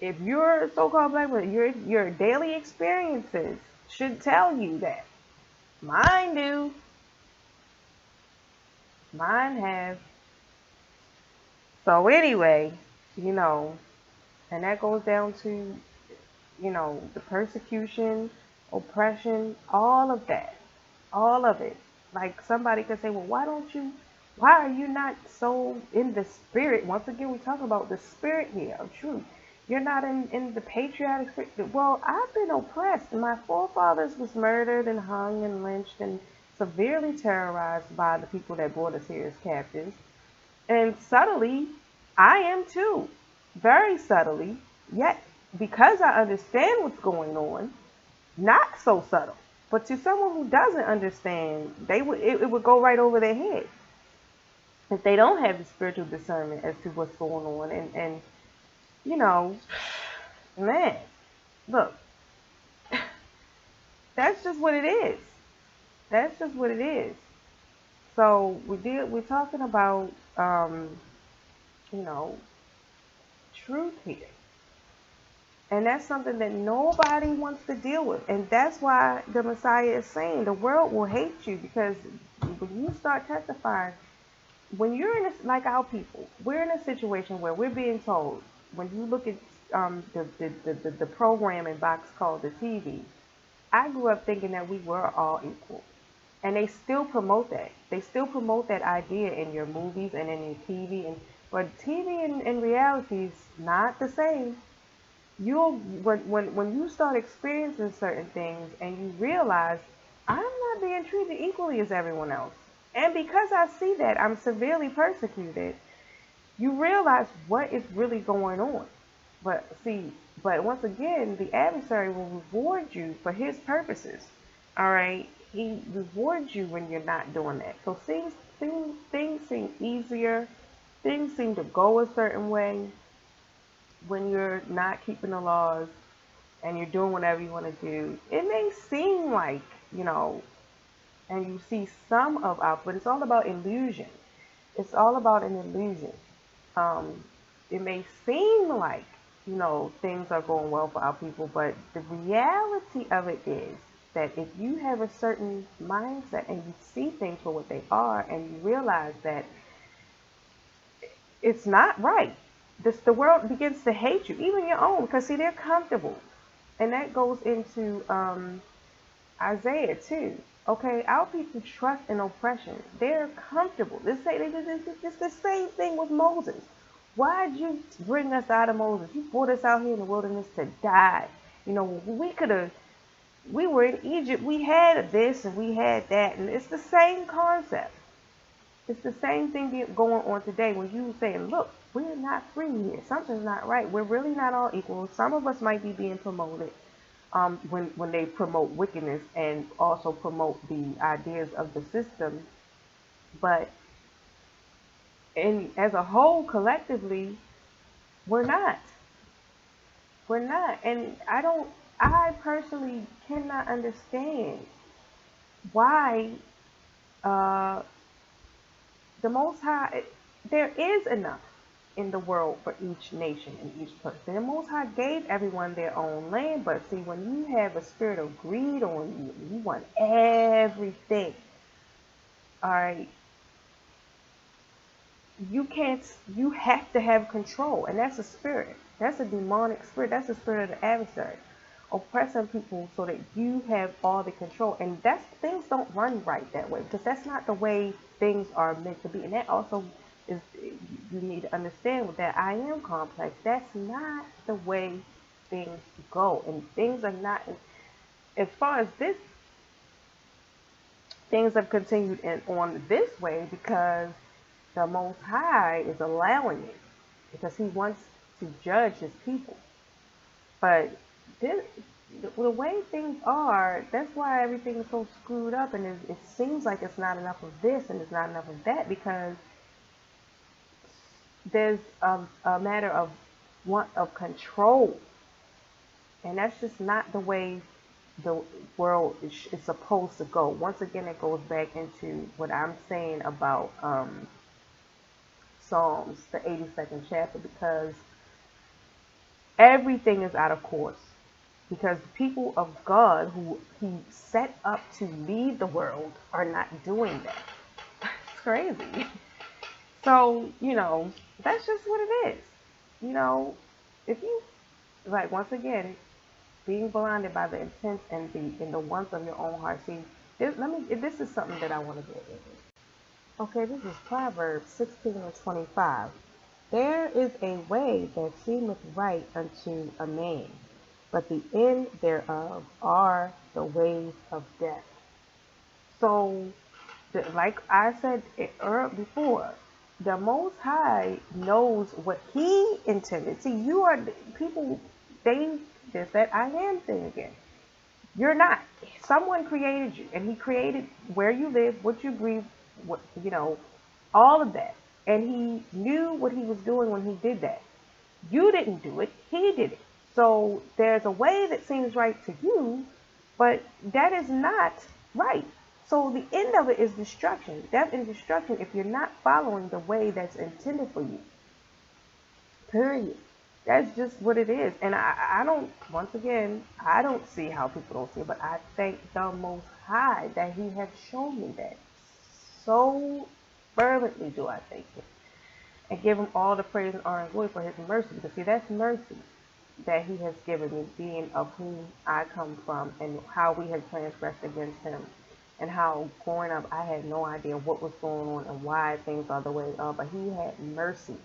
if you're so-called black, your daily experiences should tell you that. Mine do. Mine have. So anyway, and that goes down to, the persecution, oppression, all of that, all of it. Like somebody could say, well, why are you not so in the spirit? Once again, we talk about the spirit here of truth. You're not in the patriotic spirit. Well, I've been oppressed. My forefathers was murdered and hung and lynched and severely terrorized by the people that brought us here as captives. And subtly, I am too. Very subtly. Yet, because I understand what's going on, not so subtle. But to someone who doesn't understand, it would go right over their head if they don't have the spiritual discernment as to what's going on. And man, look, that's just what it is. That's just what it is. So we're talking about truth here. And that's something that nobody wants to deal with. And that's why the Messiah is saying the world will hate you, because when you start testifying, when you're in like our people, we're in a situation where we're being told, when you look at the programming box called the TV, I grew up thinking that we were all equal. And they still promote that. They still promote that idea in your movies and in your TV. But TV in reality is not the same. When you start experiencing certain things and you realize, I'm not being treated equally as everyone else. And because I see that I'm severely persecuted, you realize what is really going on. But once again, the adversary will reward you for his purposes. All right? He rewards you when you're not doing that. So things seem easier. Things seem to go a certain way when you're not keeping the laws and you're doing whatever you want to do. It may seem like, and you see some of our, but it's all about illusion. It's all about an illusion. It may seem like, things are going well for our people. But the reality of it is that if you have a certain mindset and you see things for what they are, and you realize that it's not right, the world begins to hate you, even your own, because see, they're comfortable. And that goes into Isaiah too. Okay, our people trust in oppression. They're comfortable. It's the same thing with Moses. Why'd you bring us out of Moses? You brought us out here in the wilderness to die. We were in Egypt. We had this and we had that. And it's the same concept. It's the same thing going on today when you saying, look, we're not free here. Something's not right. We're really not all equal. Some of us might be being promoted when they promote wickedness and also promote the ideas of the system. But as a whole, collectively, we're not. We're not. And I personally cannot understand why the Most High, there is enough in the world for each nation and each person. The Most High gave everyone their own land, but see, when you have a spirit of greed on you, you want everything, all right, you have to have control, and that's a spirit. That's a demonic spirit. That's the spirit of the adversary, oppressing people so that you have all the control. And things don't run right that way, because that's not the way things are meant to be. And that also is, you need to understand with that I am complex. That's not the way things go, and things are not. As far as this, things have continued on this way because the Most High is allowing it, because He wants to judge His people. But the way things are, that's why everything is so screwed up, and it seems like it's not enough of this and it's not enough of that, because there's a matter of control, and that's just not the way the world is supposed to go. Once again, it goes back into what I'm saying about Psalms, the 82nd chapter, because everything is out of course. Because the people of God who He set up to lead the world are not doing that. It's crazy. So, that's just what it is. If you, like, once again, being blinded by the intents and the wants of your own heart. See, this is something that I want to get into. Okay, this is Proverbs 16:25. There is a way that seemeth right unto a man, but the end thereof are the ways of death. So, like I said before, the Most High knows what He intended. See, you are people, there's that I am thing again. You're not. Someone created you, and He created where you live, what you breathe, all of that. And He knew what He was doing when He did that. You didn't do it. He did it. So there's a way that seems right to you, but that is not right. So the end of it is destruction. Death and destruction if you're not following the way that's intended for you. Period. That's just what it is. And I don't, once again, I don't see how people don't see it, but I thank the Most High that He has shown me that. So fervently do I thank Him. And give Him all the praise and honor and glory for His mercy. Because see, that's mercy that He has given me, being of whom I come from, and how we have transgressed against Him. And how growing up I had no idea what was going on and why things are the way they are. But He had mercy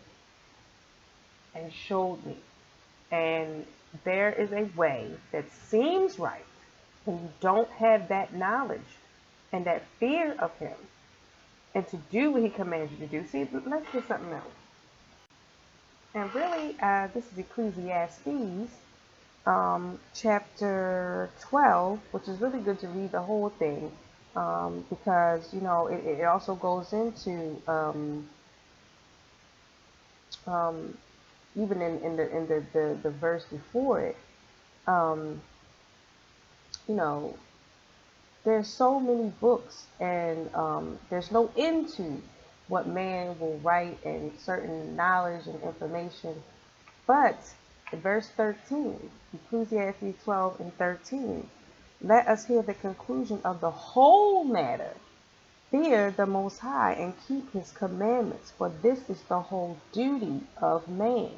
and showed me. And there is a way that seems right when you don't have that knowledge and that fear of Him, and to do what He commands you to do. See, let's get something else. And really, this is Ecclesiastes chapter 12, which is really good to read the whole thing, because it also goes into even in the verse before it, there's so many books, and there's no end to what man will write and certain knowledge and information. But Verse 13, Ecclesiastes 12 and 13. Let us hear the conclusion of the whole matter. Fear the Most High and keep his commandments, for this is the whole duty of man.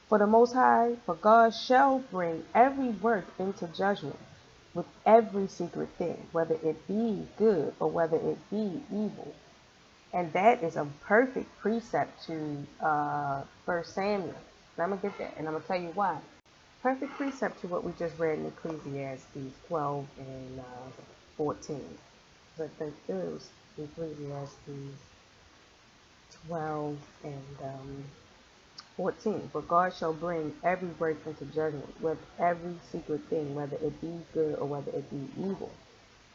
For the Most High, for God shall bring every work into judgment with every secret thing, whether it be good or whether it be evil. And that is a perfect precept to 1 Samuel. And I'm going to get that, and I'm going to tell you why. Perfect precept to what we just read in Ecclesiastes 12 and 14. I think it was Ecclesiastes 12 and 14. For God shall bring every work into judgment with every secret thing, whether it be good or whether it be evil.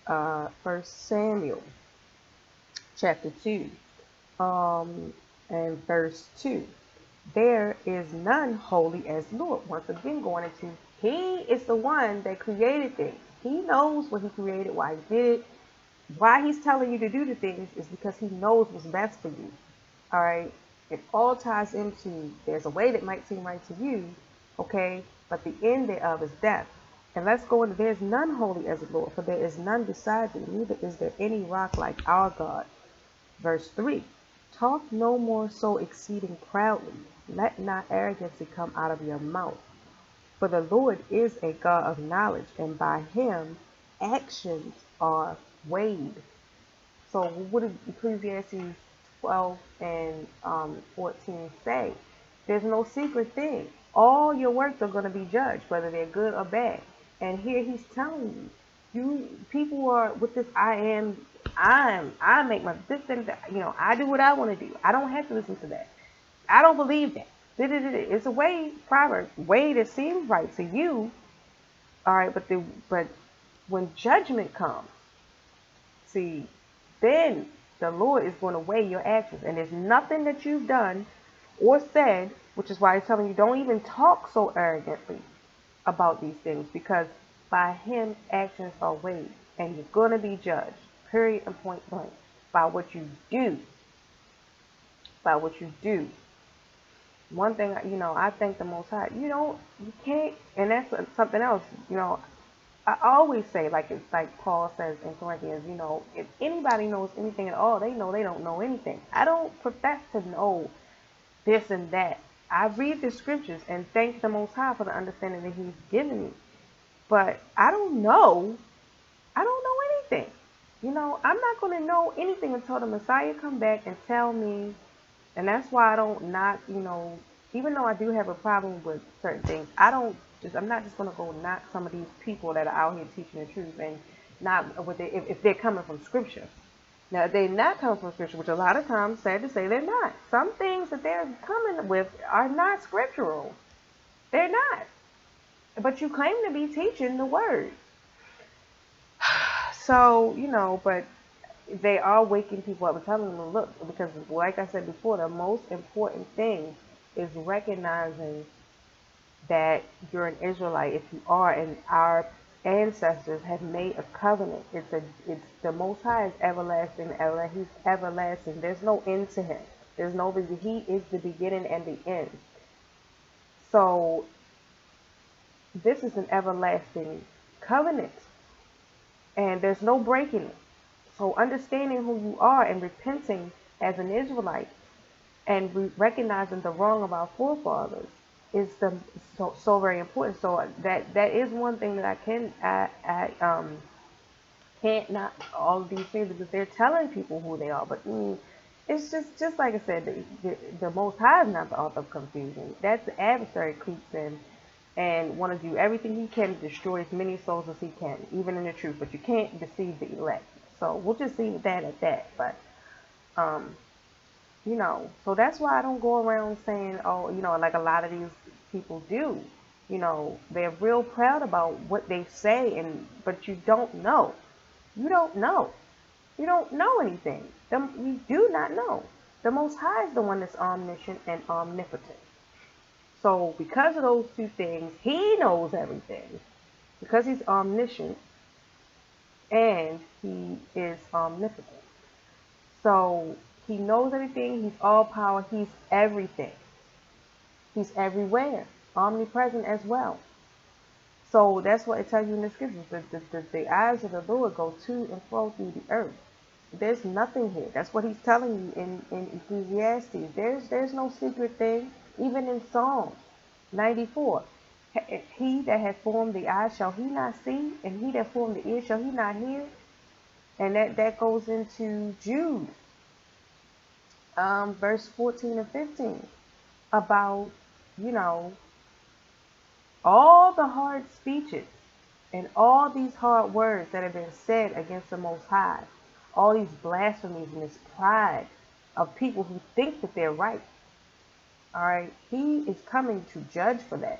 1 Samuel chapter 2 and verse 2. There is none holy as Lord. Once again, going into, he is the one that created things. He knows what he created, why he did it. Why he's telling you to do the things is because he knows what's best for you. All right. It all ties into, there's a way that might seem right to you, okay, but the end thereof is death. And let's go into, there's none holy as the Lord, for there is none beside thee, neither is there any rock like our God. Verse 3, talk no more so exceeding proudly, let not arrogancy come out of your mouth. For the Lord is a God of knowledge, and by him actions are weighed. So what did Ecclesiastes 12 and 14 say? There's no secret thing. All your works are going to be judged, whether they're good or bad. And here he's telling you, people are with this I make my this and that, I do what I want to do. I don't have to listen to that. I don't believe that. It's a way, Proverbs, way that seems right to you. All right, but when judgment comes, see, then the Lord is going to weigh your actions. And there's nothing that you've done or said, which is why he's telling you don't even talk so arrogantly about these things, because by him actions are weighed, and you're going to be judged, period and point blank, by what you do. By what you do. One thing, I thank the Most High. You can't, and that's something else, I always say, like Paul says in Corinthians, if anybody knows anything at all, they know they don't know anything. I don't profess to know this and that. I read the scriptures and thank the Most High for the understanding that he's given me. But I don't know anything. I'm not going to know anything until the Messiah come back and tell me. And that's why I don't even though I do have a problem with certain things, I'm not just going to go knock some of these people that are out here teaching the truth and not if they're coming from scripture. Now, if they're not coming from scripture, which a lot of times, sad to say, they're not. Some things that they're coming with are not scriptural. They're not. But you claim to be teaching the word. So, but they are waking people up and telling them, look, because like I said before, the most important thing is recognizing that you're an Israelite if you are, and our ancestors have made a covenant. It's the Most High is everlasting, he's everlasting. There's no end to him. He is the beginning and the end. So this is an everlasting covenant, and there's no breaking it. So understanding who you are and repenting as an Israelite and recognizing the wrong of our forefathers is so very important. So that is one thing that I can't not all of these things, because they're telling people who they are. But it's just like I said, the Most High is not the author of confusion. That's the adversary creeps in and want to do everything he can to destroy as many souls as he can, even in the truth. But you can't deceive the elect. So we'll just leave that at that. But so that's why I don't go around saying, oh, like a lot of these people do. They're real proud about what they say, but you don't know. You don't know. You don't know anything. You do not know. The Most High is the one that's omniscient and omnipotent. So because of those two things, he knows everything. Because he's omniscient and he is omnipotent. So he knows everything. He's all power. He's everything. He's everywhere, omnipresent as well. So that's what it tells you in the scriptures. The eyes of the Lord go to and fro through the earth. There's nothing here. That's what he's telling you in Ecclesiastes. There's no secret thing. Even in Psalm 94. He that hath formed the eye, shall he not see? And he that formed the ear, shall he not hear? And that goes into Jude, verse 14 and 15, about, you know, all the hard speeches and all these hard words that have been said against the Most High, all these blasphemies and this pride of people who think that they're right. All right, he is coming to judge for that.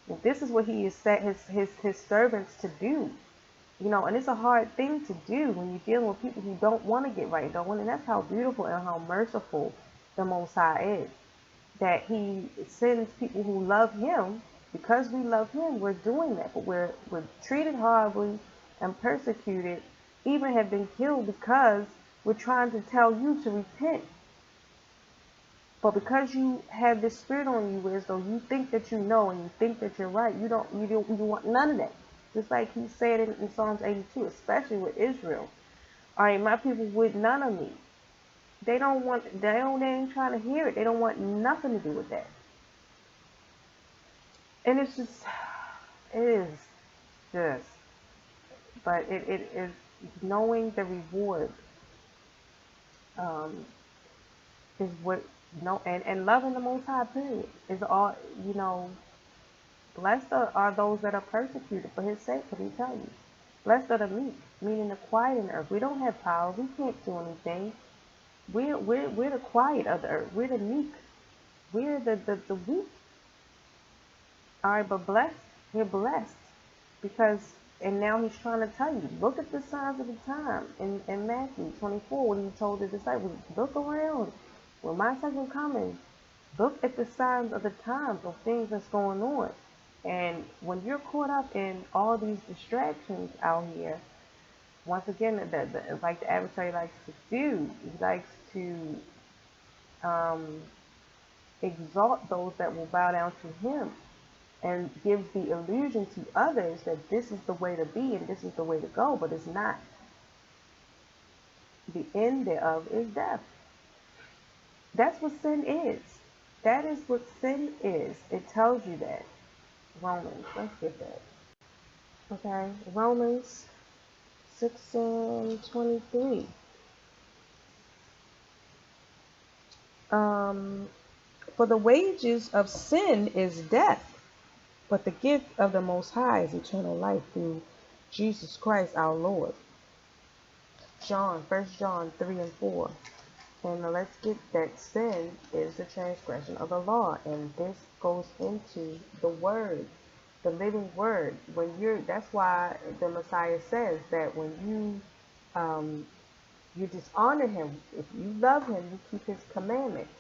And this is what he has set his servants to do. You know, and it's a hard thing to do when you're dealing with people who don't want to get right, don't want, and that's how beautiful and how merciful the Most High is. That he sends people who love him. Because we love him, we're doing that, but we're treated horribly and persecuted, even have been killed because we're trying to tell you to repent. But because you have this spirit on you, where as though you think that you know and you think that you're right, you want none of that. Just like he said in Psalms 82, especially with Israel. All right, my people with none of me. They ain't trying to hear it. They don't want nothing to do with that. And it is just, but it is knowing the reward, is what, and loving the Most High, period, is all, blessed are those that are persecuted for his sake, but he tell you, blessed are the meek, meaning the quiet in the earth. We don't have power, we can't do anything. We're the quiet of the earth, we're the meek, we're the weak. All right, but blessed, you're blessed because, and now he's trying to tell you, look at the signs of the time in Matthew 24 when he told the disciples, look around, when my second coming, look at the signs of the times of things that's going on. And when you're caught up in all these distractions out here, once again, like the adversary likes to do, he likes to exalt those that will bow down to him, and gives the illusion to others that this is the way to be and this is the way to go, but it's not. The end thereof is death. That's what sin is. That is what sin is. It tells you that. Romans, let's get that. Okay, Romans 6 and 23. For the wages of sin is death, but the gift of the Most High is eternal life through Jesus Christ our Lord. 1 John 3 and 4. And let's get that sin is the transgression of the law. And this goes into the word, the living word. That's why the Messiah says that when you dishonor him, if you love him, you keep his commandments.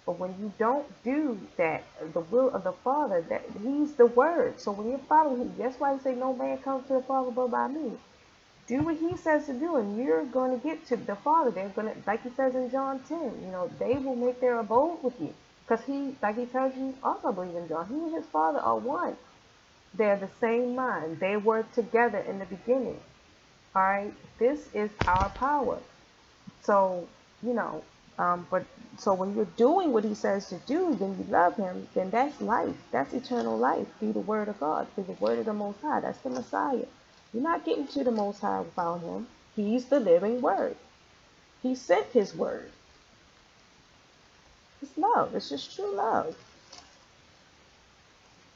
But when you don't do that, the will of the Father, that he's the word. So when you're following him, that's why he say no man comes to the Father but by me. Do what he says to do, and you're going to get to the Father. They're going to, like he says in John 10, they will make their abode with you. Because like he tells you, also I believe in John, he and his Father are one. They're the same mind. They were together in the beginning. All right? This is our power. So, so when you're doing what he says to do, then you love him, then that's life. That's eternal life through the word of God, through the word of the Most High. That's the Messiah. You're not getting to the Most High without him. He's the living word. He sent his word. It's love. It's just true love.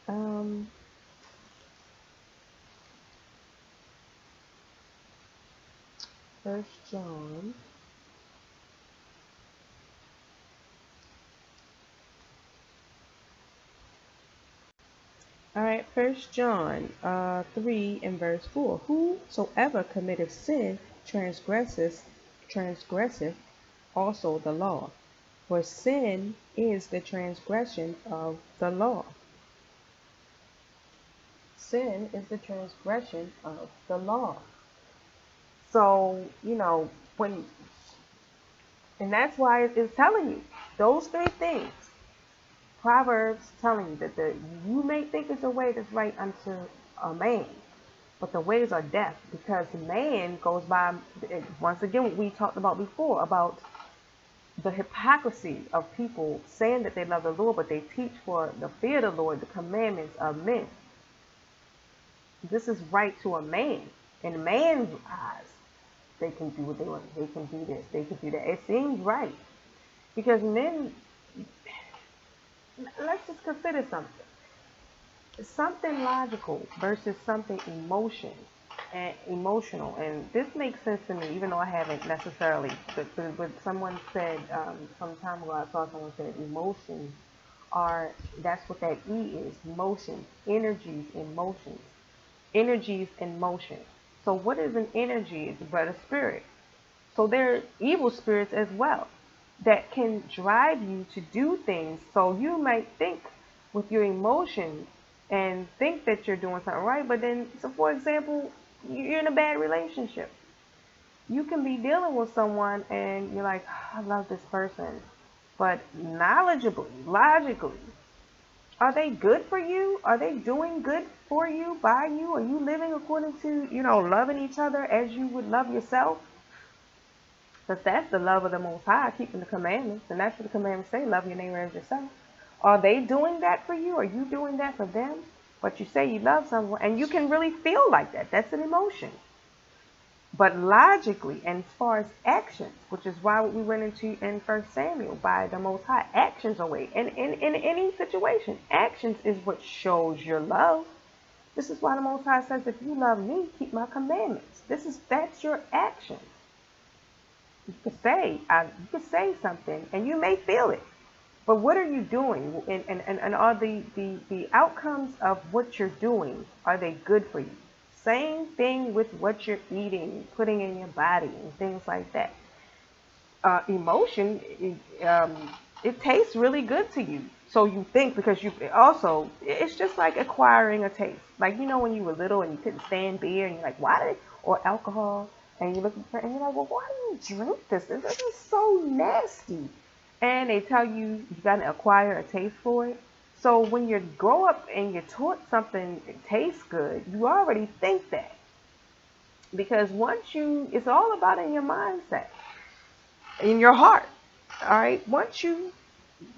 1 John. All right, 1 John 3 and verse 4. Whosoever committeth sin transgresseth also the law. For sin is the transgression of the law. Sin is the transgression of the law. So, and that's why it's telling you those three things. Proverbs telling you that you may think it's a way that's right unto a man, but the ways are death, because man goes by, once again, what we talked about before, about the hypocrisy of people saying that they love the Lord, but they teach for the fear of the Lord, the commandments of men. This is right to a man. In man's eyes, they can do what they want. They can do this. They can do that. It seems right. Because men, let's just consider something. Something logical versus something emotional. And this makes sense to me, even though I haven't necessarily. But someone said, some time ago, I saw someone said emotions that's what that E is, motion, energies in motions. Energies in motion. So what is an energy? It's but a spirit. So there are evil spirits as well that can drive you to do things. So you might think with your emotions and think that you're doing something right, but then, so for example, you're in a bad relationship. You can be dealing with someone and you're like, "Oh, I love this person," but knowledgeably, logically, are they good for you? Are they doing good for you, by you? Are you living according to, loving each other as you would love yourself? Because that's the love of the Most High, keeping the commandments. And that's what the commandments say, love your neighbor as yourself. Are they doing that for you? Are you doing that for them? But you say you love someone, and you can really feel like that. That's an emotion. But logically, and as far as actions, which is why we went into in 1 Samuel, by the Most High, actions are way. And in any situation, actions is what shows your love. This is why the Most High says, if you love me, keep my commandments. That's your actions. You could say something, and you may feel it. But what are you doing? And are the outcomes of what you're doing, are they good for you? Same thing with what you're eating, putting in your body, and things like that. Emotion, it tastes really good to you. So you think, because it's just like acquiring a taste. Like, when you were little and you couldn't stand beer, and you're like, or alcohol, and you're looking for, and you're like, well, why do you drink this? This is so nasty. And they tell you got to acquire a taste for it. So when you grow up and you're taught something tastes good, you already think that. Because it's all about in your mindset, in your heart. All right. Once you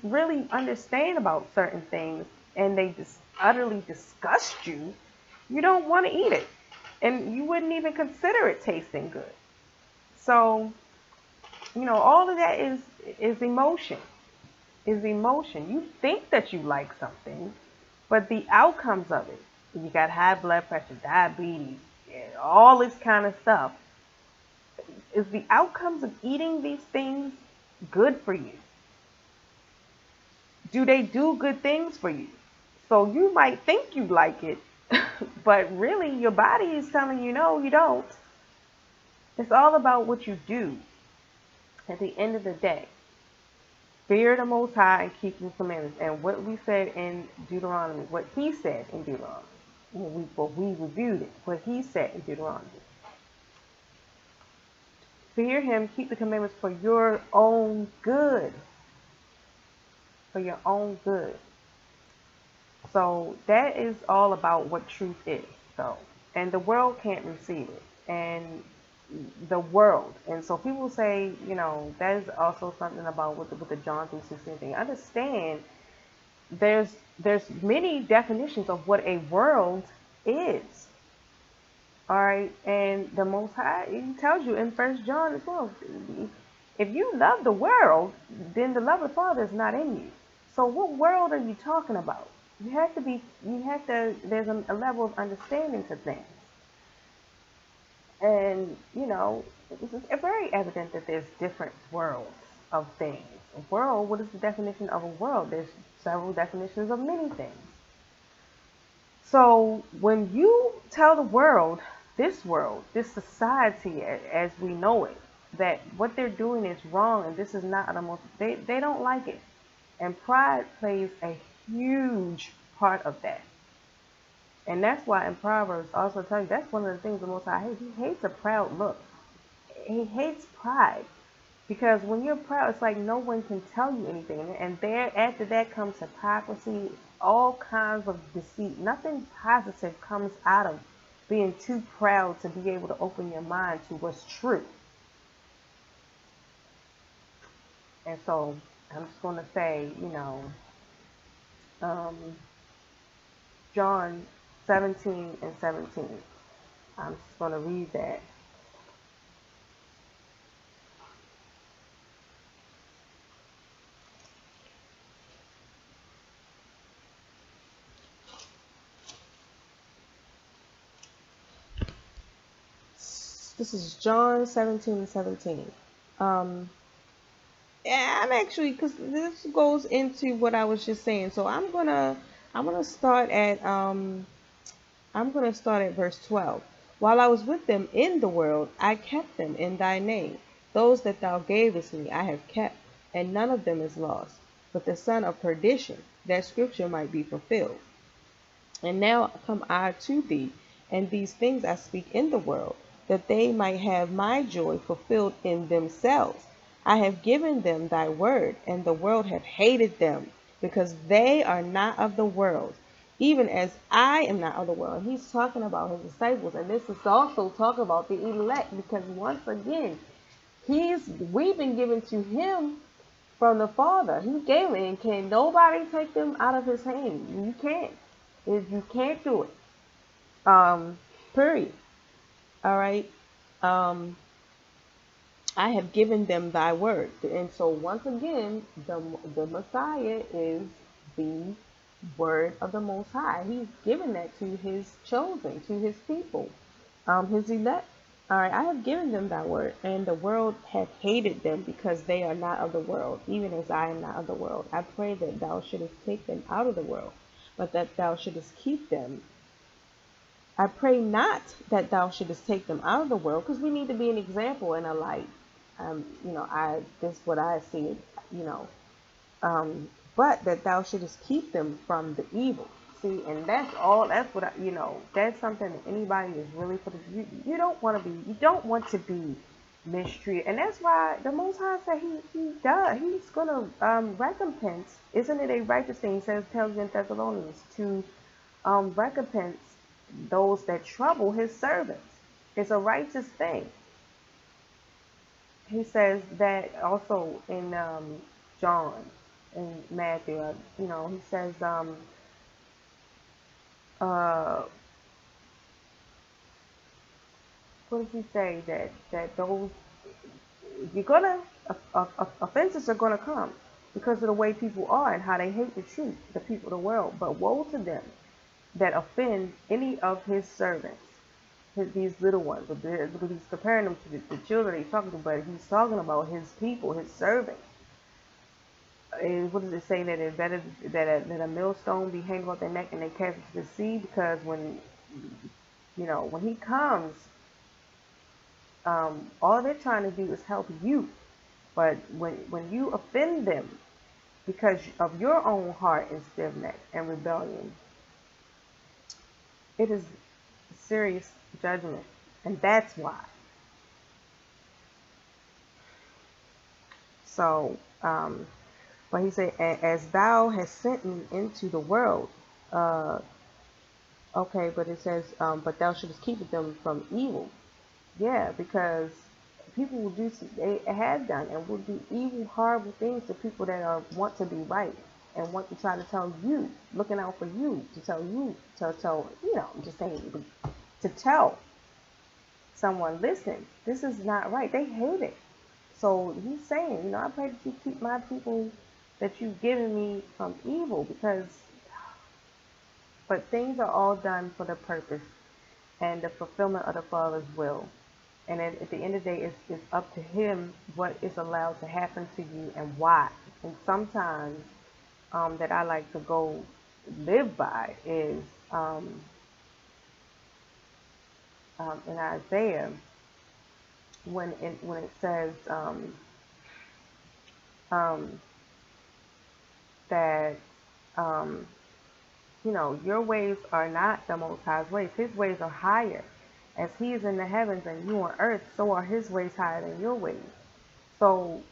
really understand about certain things and they just utterly disgust you, you don't want to eat it. And you wouldn't even consider it tasting good. So, all of that is emotion. You think that you like something, but the outcomes of it, you got high blood pressure, diabetes, all this kind of stuff, is the outcomes of eating these things good for you? Do they do good things for you? So you might think you like it, but really your body is telling you, no, you don't. It's all about what you do at the end of the day. Fear the Most High and keep His commandments. And what we said in Deuteronomy, what He said in Deuteronomy, we reviewed it, what He said in Deuteronomy. Fear Him, keep the commandments for your own good. For your own good. So that is all about what truth is. So, and the world can't receive it. And the world. And so people say, that is also something about with the John 3:16 thing. Understand, there's many definitions of what a world is. All right, and the Most High, He tells you in 1 John as well, if you love the world, then the love of the Father is not in you. So what world are you talking about? There's a level of understanding to things. And, it's very evident that there's different worlds of things. A world, what is the definition of a world? There's several definitions of many things. So when you tell the world, this society as we know it, that what they're doing is wrong and this is not the most, they don't like it. And pride plays a huge part of that. And that's why in Proverbs also tells you, that's one of the things the Most High hates. He hates a proud look. He hates pride. Because when you're proud, it's like no one can tell you anything. And there, after that comes hypocrisy, all kinds of deceit. Nothing positive comes out of being too proud to be able to open your mind to what's true. And so I'm just going to say, um, John 17:17. I'm just going to read that. This is John 17:17. Um, yeah, I'm actually, because this goes into what I was just saying. So I'm gonna start at verse 12. While I was with them in the world, I kept them in thy name. Those that thou gavest me I have kept, and none of them is lost, but the son of perdition, that scripture might be fulfilled. And now come I to thee, and these things I speak in the world, that they might have my joy fulfilled in themselves. I have given them thy word, and the world hath hated them, because they are not of the world, even as I am not of the world. He's talking about his disciples, and this is also talking about the elect, because once again, we've been given to him from the Father. He gave it, and can nobody take them out of his hand. You can't. You can't do it. Period. All right. Um, I have given them thy word. And so once again, the Messiah is the word of the Most High. He's given that to his chosen, to his people, his elect. All right, I have given them thy word, and the world hath hated them, because they are not of the world, even as I am not of the world. I pray that thou shouldest take them out of the world, but that thou shouldest keep them. I pray not that thou shouldest take them out of the world, because we need to be an example and a light. This is what I see, you know, but that thou shouldest keep them from the evil. See, and that's all. That's what that's something that anybody is really for. You don't want to be. You don't want to be mistreated, and that's why the Most High said he does. He's gonna recompense. Isn't it a righteous thing? He says, tells you in Thessalonians to recompense those that trouble his servants. It's a righteous thing. He says that also in John and Matthew. He says what does he say, that those you're gonna offenses are gonna come because of the way people are and how they hate the truth, the people of the world. But woe to them that offend any of his servants, these little ones. Because he's comparing them to the children he's talking to, but he's talking about his people, his servants. And what does it say, that it's better that a millstone be hanged off their neck and they cast into the sea? Because when he comes, all they're trying to do is help you. But when you offend them because of your own heart and stiff neck and rebellion, it is serious judgment. And that's why. So, but he said, as thou hast sent me into the world, okay, but it says, but thou shouldest keep them from evil. Yeah, because people will they have done and will do evil, horrible things to people that want to be right and want to try to tell you, looking out for you, to tell you, I'm just saying, to tell someone, listen, this is not right. They hate it. So he's saying, I pray that you keep my people that you've given me from evil, but things are all done for the purpose and the fulfillment of the Father's will. And at the end of the day, it's up to him what is allowed to happen to you and why. And sometimes that I like to go live by is in Isaiah, when it says that your ways are not the Most High's ways. His ways are higher. As he is in the heavens and you on earth, so are his ways higher than your ways. So,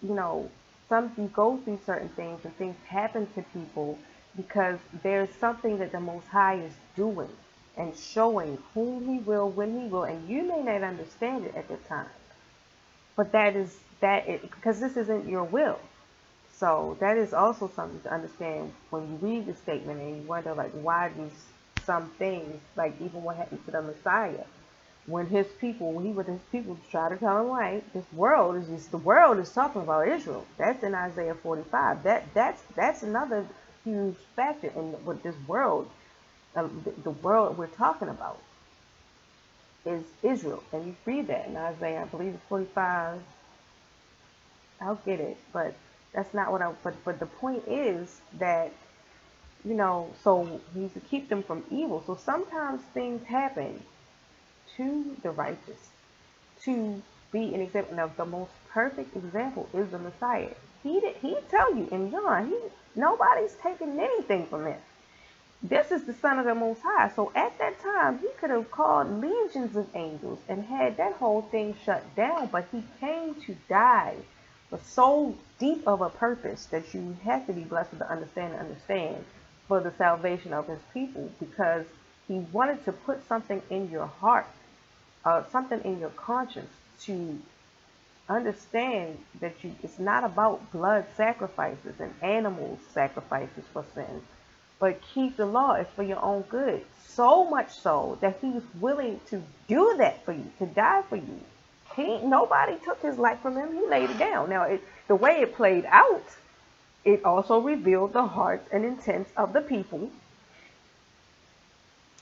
you know, some you go through certain things and things happen to people because there's something that the Most High is doing and showing whom He will, when He will, and you may not understand it at the time, but because this isn't your will. So that is also something to understand when you read the statement and you wonder, like, why do some things, like even what happened to the Messiah, when he with his people try to tell him, like, the world is talking about Israel. That's in Isaiah 45. That's another huge factor in what this world, the world we're talking about is Israel. And you read that in Isaiah, I believe it's 45. I'll get it, but that's not what but the point is that, so he's to keep them from evil. So sometimes things happen to the righteous to be an example. Now, the most perfect example is the Messiah. He tell you in John, nobody's taking anything from him. This is the Son of the Most High. So at that time, he could have called legions of angels and had that whole thing shut down, but he came to die for so deep of a purpose that you have to be blessed to understand for the salvation of his people, because he wanted to put something in your heart, something in your conscience, to understand that it's not about blood sacrifices and animal sacrifices for sin, but keep the law. It's for your own good. So much so that he was willing to do that for you, to die for you. Nobody took his life from him. He laid it down. Now, the way it played out, it also revealed the hearts and intents of the people.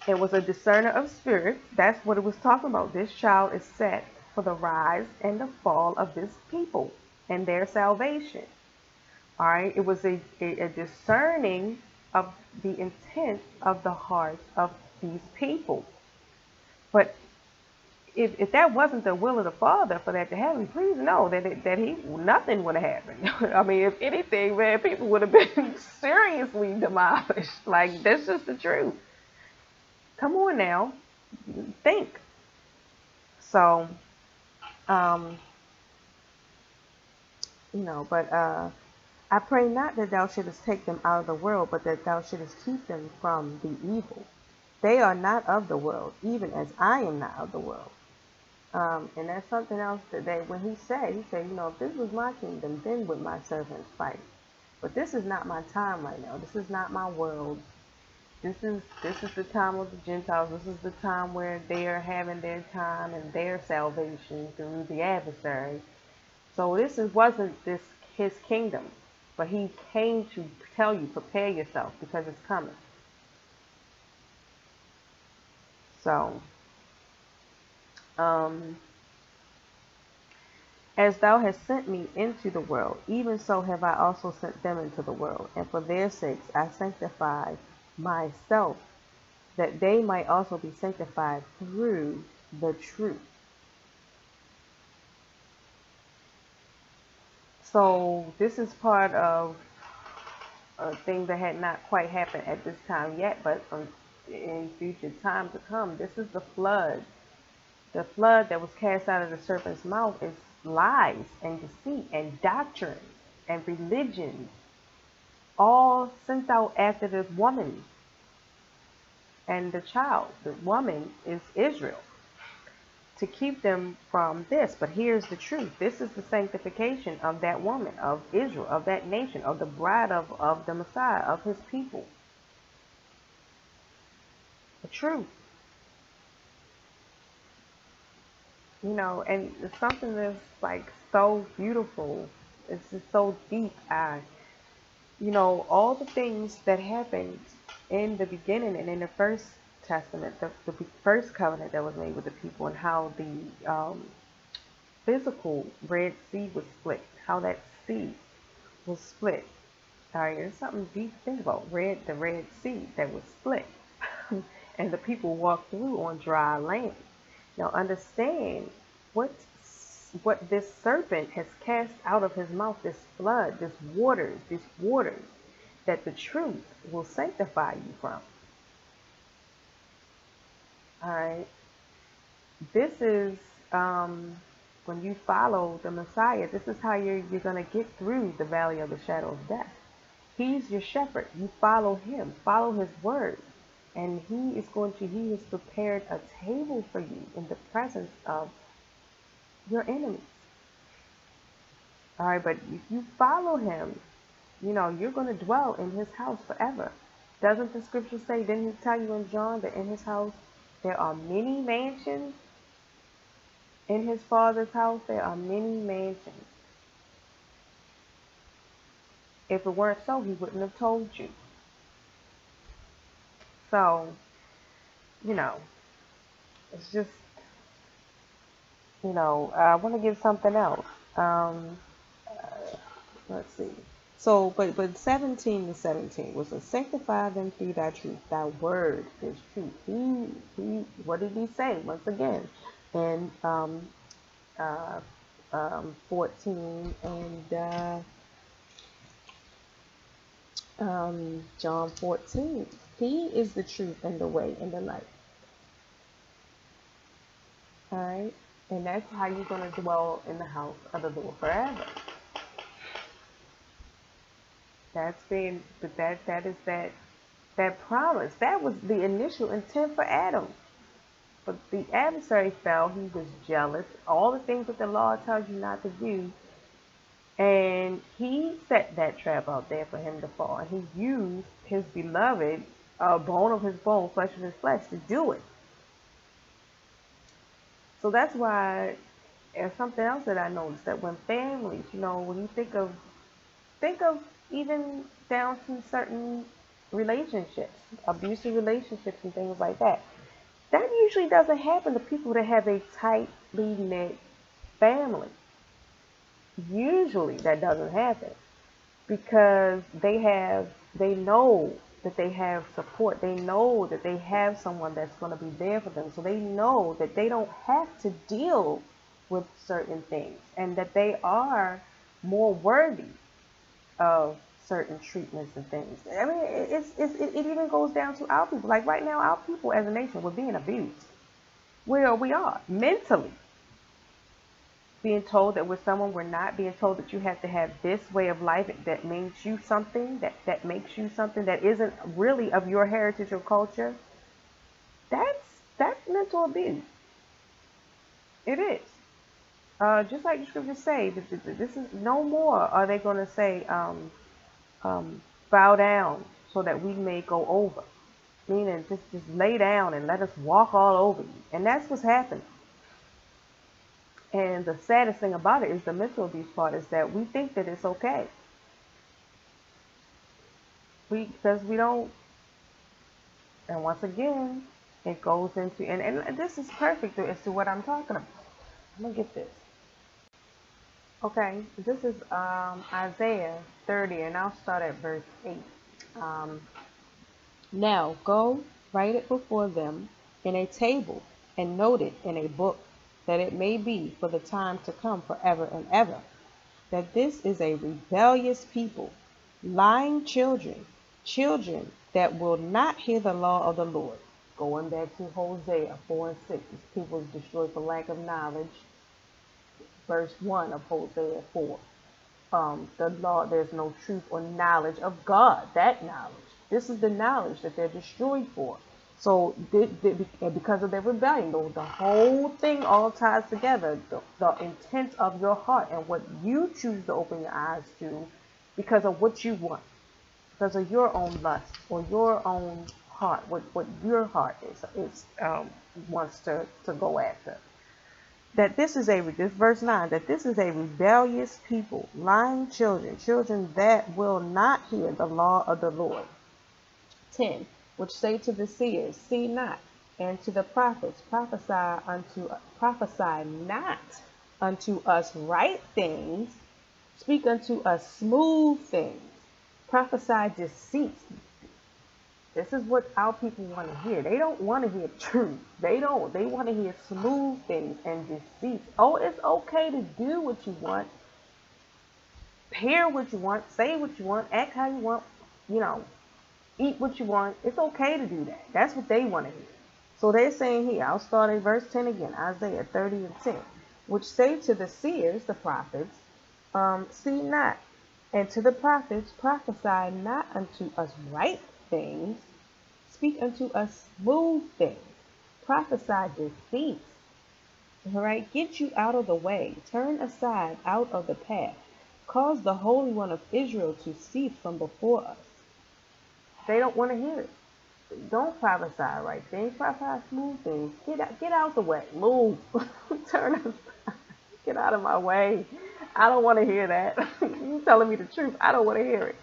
It was a discerner of spirits. That's what it was talking about. This child is set for the rise and the fall of this people and their salvation. All right. It was a discerning of the intent of the hearts of these people. But if that wasn't the will of the Father for that to happen, please know that nothing would have happened. I mean, if anything, man, people would have been seriously demolished. Like, that's just the truth. Come on now, think. So, but I pray not that thou shouldest take them out of the world, but that thou shouldest keep them from the evil. They are not of the world, even as I am not of the world. And that's something else that when he said, if this was my kingdom, then would my servants fight. But this is not my time right now. This is not my world. This is the time of the Gentiles. This is the time where they are having their time and their salvation through the adversary. So wasn't his kingdom, but he came to tell you, prepare yourself, because it's coming. So, as thou hast sent me into the world, even so have I also sent them into the world. And for their sakes I sanctify myself, that they might also be sanctified through the truth. So this is part of a thing that had not quite happened at this time yet, but in future time to come. This is the flood. The flood that was cast out of the serpent's mouth is lies and deceit and doctrine and religion, all sent out after the woman and the child. The woman is Israel, to keep them from this. But here's the truth. This is the sanctification of that woman, of Israel, of that nation, of the bride of the Messiah, of his people. The truth. And it's something that's like so beautiful. It's just so deep. All the things that happened in the beginning and in the first testament, the first covenant that was made with the people, and how the physical Red Sea was split, how that sea was split. All right, there's something deep to think about. The Red Sea that was split, and the people walked through on dry land. Now understand what this serpent has cast out of his mouth, this flood, these waters, that the truth will sanctify you from. All right. This is When you follow the Messiah, this is how you're going to get through the valley of the shadow of death. He's your shepherd. You follow him, follow his word. And he has prepared a table for you in the presence of your enemies. All right, but if you follow him, you're going to dwell in his house forever. Doesn't the scripture say, didn't he tell you in John that in his house there are many mansions? In his father's house there are many mansions. If it weren't so, he wouldn't have told you. So, it's just, I want to give something else. Let's see. So, but 17 to 17 was to sanctify them through thy truth. Thy word is truth. What did he say? Once again, in 14 and John 14. He is the truth and the way and the life. All right, and that's how you're going to dwell in the house of the Lord forever. That is that promise. That was the initial intent for Adam. But the adversary fell. He was jealous. All the things that the law tells you not to do. And he set that trap out there for him to fall. And he used his beloved, bone of his bone, flesh of his flesh, to do it. So that's why, and something else that I noticed, that when families, when you think of even down to certain relationships, abusive relationships and things like that, that usually doesn't happen to people that have a tightly knit family. Usually that doesn't happen because they know that they have support. They know that they have someone that's going to be there for them. So they know that they don't have to deal with certain things and that they are more worthy of certain treatments and things. I mean, it even goes down to our people. Like right now, our people as a nation, we're being abused. Where we are mentally. Being told that we're someone we're not, being told that you have to have this way of life that makes you something, that makes you something that isn't really of your heritage or culture. That's mental abuse. It is. Just like the scriptures say, this is no more are they going to say, bow down so that we may go over. Meaning just lay down and let us walk all over you. And that's what's happening. And the saddest thing about it is the mental abuse part is that we think that it's okay. Because we don't, and once again, it goes into, and this is perfect as to what I'm talking about. I'm going to get this. Okay, this is Isaiah 30, and I'll start at verse 8. Now go, write it before them in a table, and note it in a book, that it may be for the time to come forever and ever, that this is a rebellious people, lying children, children that will not hear the law of the Lord. Going back to Hosea 4 and 6, this people is destroyed for lack of knowledge. Verse 1 of Hosea 4. The law, there's no truth or knowledge of God, that knowledge. This is the knowledge that they're destroyed for. So because of their rebellion, the whole thing all ties together. The intent of your heart and what you choose to open your eyes to because of what you want. Because of your own lust or your own heart, what your heart wants to go after. That this is this verse 9, that this is a rebellious people, lying children, children that will not hear the law of the Lord. 10, which say to the seers, see not, and to the prophets, prophesy not unto us right things, speak unto us smooth things, prophesy deceit. This is what our people want to hear. They don't want to hear truth. They want to hear smooth things and deceit. Oh, it's okay to do what you want, hear what you want, say what you want, act how you want, eat what you want. It's okay to do that. That's what they want to hear. So they're saying here, I'll start at verse 10 again, Isaiah 30 and 10. which say to the seers, the prophets, see not, and to the prophets, prophesy not unto us right things, speak unto us smooth things, prophesy deceits. All right, get you out of the way, turn aside out of the path, cause the Holy One of Israel to cease from before us. They don't want to hear it. Don't prophesy right things, prophesy smooth things. Get out the way, move, turn aside, get out of my way. I don't want to hear that. You telling me the truth? I don't want to hear it.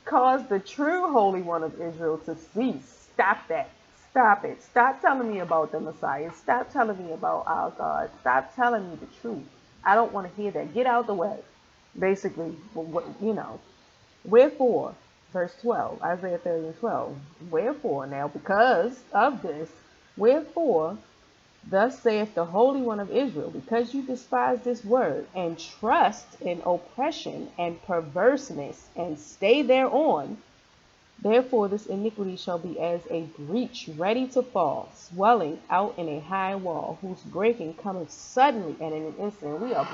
Cause the true Holy One of Israel to cease. Stop that. Stop it. Stop telling me about the Messiah. Stop telling me about our God. Stop telling me the truth. I don't want to hear that. Get out the way. Basically, Wherefore, verse 12, Isaiah 30:12. Wherefore, now because of this, wherefore, thus saith the Holy One of Israel, because you despise this word, and trust in oppression and perverseness, and stay thereon, therefore this iniquity shall be as a breach ready to fall, swelling out in a high wall, whose breaking cometh suddenly and in an instant. We are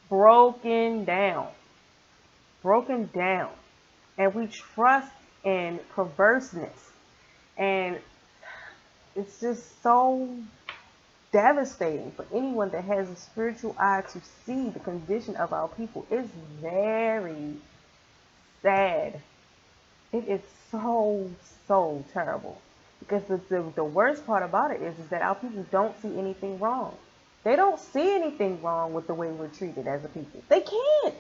broken down, and we trust in perverseness, and it's just so devastating for anyone that has a spiritual eye to see the condition of our people. It's very sad. It is so terrible, because the worst part about it is that our people don't see anything wrong. They don't see anything wrong with the way we're treated as a people. They can't.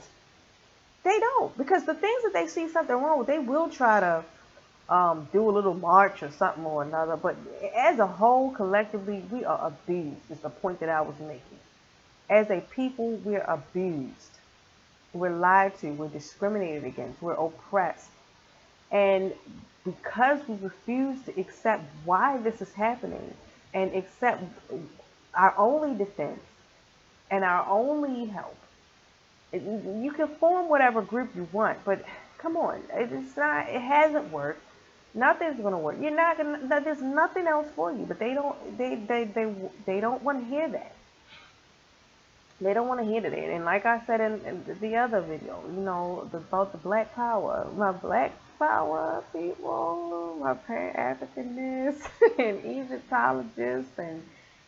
They don't, because the things that they see something wrong with, they will try to do a little march or something or another. But as a whole, collectively, we are abused. Is the point that I was making. As a people, we're abused. We're lied to. We're discriminated against. We're oppressed. And because we refuse to accept why this is happening and accept our only defense and our only help, you can form whatever group you want, but come on, it hasn't worked. Nothing's going to work. There's nothing else for you, but they don't want to hear that. They don't want to hear that. And like I said in the other video, about the black power, my black power people, my Pan-Africanness and Egyptologists and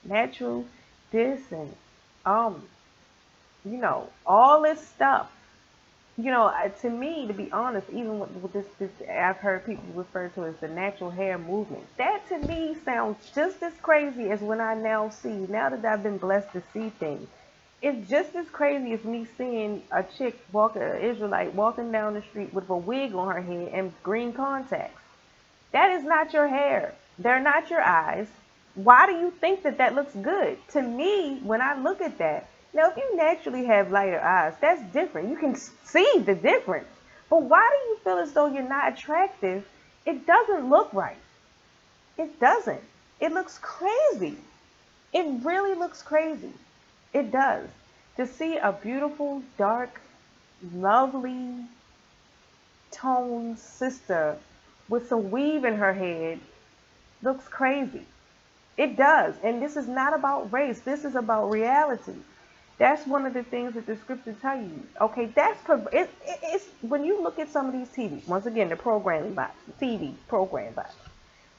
natural this and all this stuff. To me, to be honest, even with this, I've heard people refer to as the natural hair movement. That to me sounds just as crazy as when I now that I've been blessed to see things. It's just as crazy as me seeing a chick an Israelite walking down the street with a wig on her head and green contacts. That is not your hair. They're not your eyes. Why do you think that looks good? To me, when I look at that, now if you naturally have lighter eyes, that's different. You can see the difference. But why do you feel as though you're not attractive? It doesn't look right. It doesn't. It looks crazy. It really looks crazy. It does. To see a beautiful, dark, lovely toned sister with some weave in her head looks crazy. It does. And this is not about race. This is about reality. That's one of the things that the scriptures tell you. Okay, it's when you look at some of these TVs, once again, the programming box, the TV program box.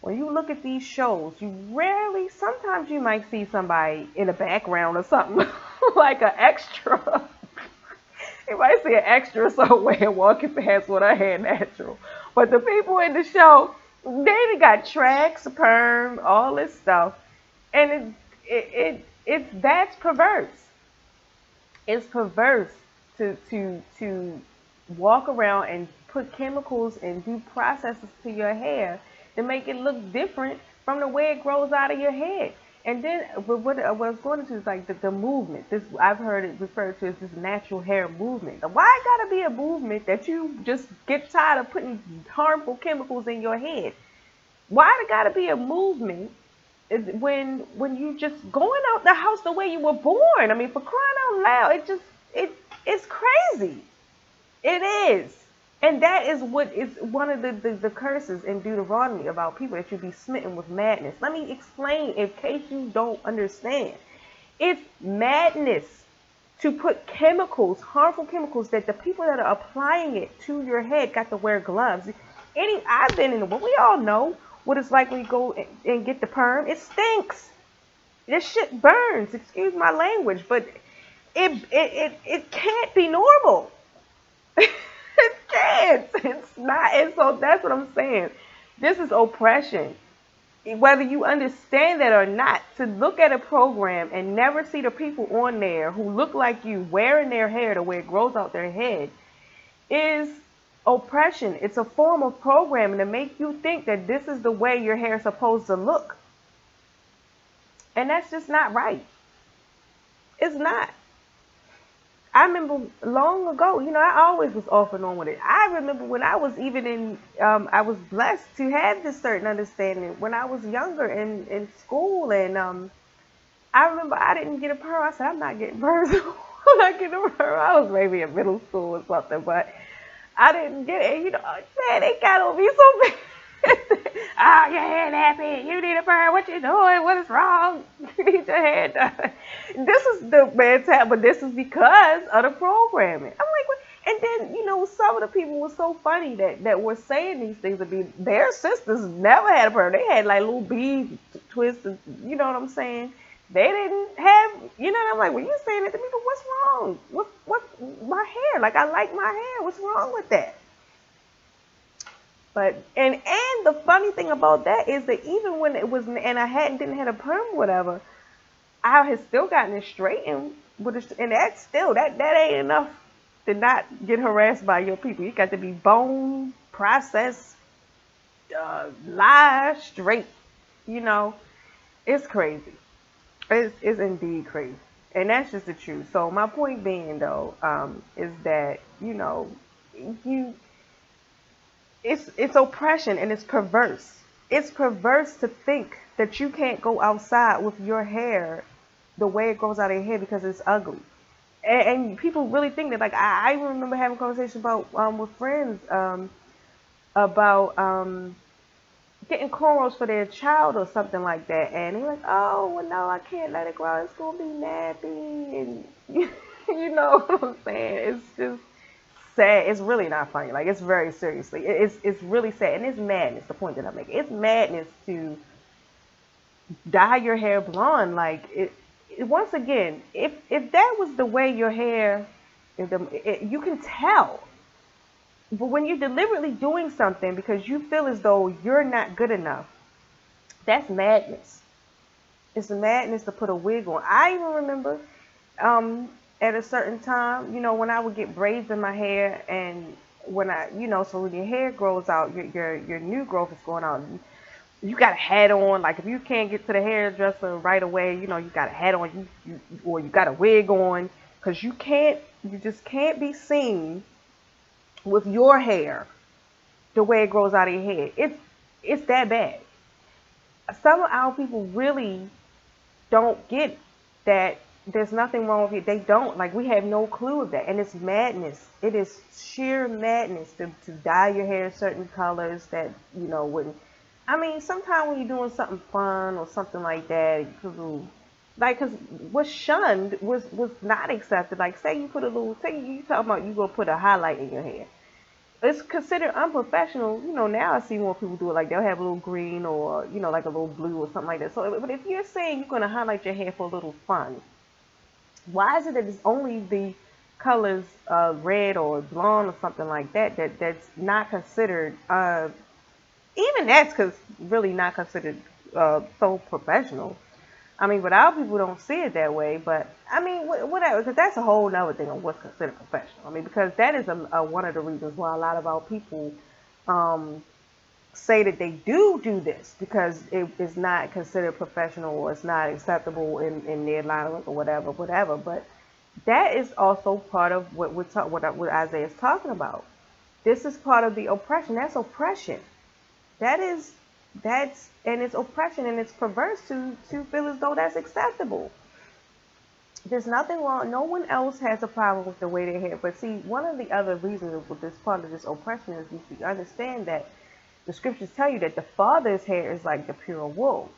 When you look at these shows, sometimes you might see somebody in the background or something, like an extra. You might see an extra somewhere walking past with her hair natural. But the people in the show, they got tracks, perm, all this stuff. And that's perverse. It's perverse to walk around and put chemicals and do processes to your hair to make it look different from the way it grows out of your head. And then what I was going to is like the movement. I've heard it referred to as this natural hair movement. Why it gotta be a movement that you just get tired of putting harmful chemicals in your head? Why it gotta be a movement when you just going out the house the way you were born? I mean, for crying out loud, it's crazy. It is. And that is what is one of the curses in Deuteronomy about people, that you be smitten with madness. Let me explain in case you don't understand. It's madness to put chemicals, harmful chemicals, that the people that are applying it to your head got to wear gloves. I've been in what we all know what it's like when you go and get the perm. It stinks. This shit burns. Excuse my language, but it can't be normal. It can't. It's not. And so that's what I'm saying. This is oppression. Whether you understand that or not, to look at a program and never see the people on there who look like you wearing their hair the way it grows out their head is oppression. It's a form of programming to make you think that this is the way your hair is supposed to look. And that's just not right. It's not. I remember long ago, I always was off and on with it. I remember when I was even I was blessed to have this certain understanding when I was younger in school. And I remember I didn't get a perm. I said, I'm not getting perms. I'm not getting a perm. I was maybe in middle school or something, but I didn't get it. Man, they got on me so bad. Oh, your hair nappy. You need a perm. What you doing? What is wrong? You need your hair done. This is the mentality, but this is because of the programming. I'm like, what? And then, some of the people were so funny that were saying these things. Their sisters never had a perm. They had like little bead twists. You know what I'm saying? They didn't have, I'm like, well, you saying that to me, but what's wrong? What my hair? Like, I like my hair. What's wrong with that? But and the funny thing about that is that even when it was, and I didn't have a perm or whatever, I had still gotten it straightened and that's still that ain't enough to not get harassed by your people. You got to be bone processed, live, straight. It's crazy. It's indeed crazy, and that's just the truth. So my point being though, is that it's oppression, and it's perverse. It's perverse to think that you can't go outside with your hair the way it grows out of your head because it's ugly. And people really think that. Like, I remember having conversations about with friends about getting cornrows for their child or something like that, and they're like, oh well, no, I can't let it grow out. It's gonna be nappy, and you know what I'm saying? It's just sad. It's really not funny. Like, it's very seriously. It's really sad, and it's madness. The point that I'm making, it's madness to dye your hair blonde. Like once again, if that was the way your hair, you can tell. But when you're deliberately doing something because you feel as though you're not good enough, that's madness. It's madness to put a wig on. I even remember at a certain time, when I would get braids in my hair, and when so when your hair grows out, your new growth is going out. You got a hat on. Like, if you can't get to the hairdresser right away, you got a hat on, or you got a wig on, because you just can't be seen with your hair the way it grows out of your head. It's that bad. Some of our people really don't get that there's nothing wrong with it. They don't. Like, we have no clue of that. And it's madness. It is sheer madness to dye your hair certain colors that, wouldn't. I mean, sometimes when you're doing something fun or something like that, because what's shunned was not accepted. Like, say you put you talking about you gonna put a highlight in your hair. It's considered unprofessional. Now I see more people do it. Like, they'll have a little green or, like a little blue or something like that. So, but if you're saying you're gonna highlight your hair for a little fun, why is it that it's only the colors red or blonde or something like that's not considered? Even that's really not considered so professional. I mean, but our people don't see it that way. But I mean, whatever, because that's a whole nother thing on what's considered professional. I mean, because that is one of the reasons why a lot of our people say that they do this, because it is not considered professional or it's not acceptable in their line of work or whatever. But that is also part of what what Isaiah is talking about. This is part of the oppression. That's oppression. And it's oppression, and it's perverse to feel as though that's acceptable. There's nothing wrong. No one else has a problem with the way they hair. But see, one of the other reasons with this part of this oppression is you understand that the scriptures tell you that the Father's hair is like the pure wool.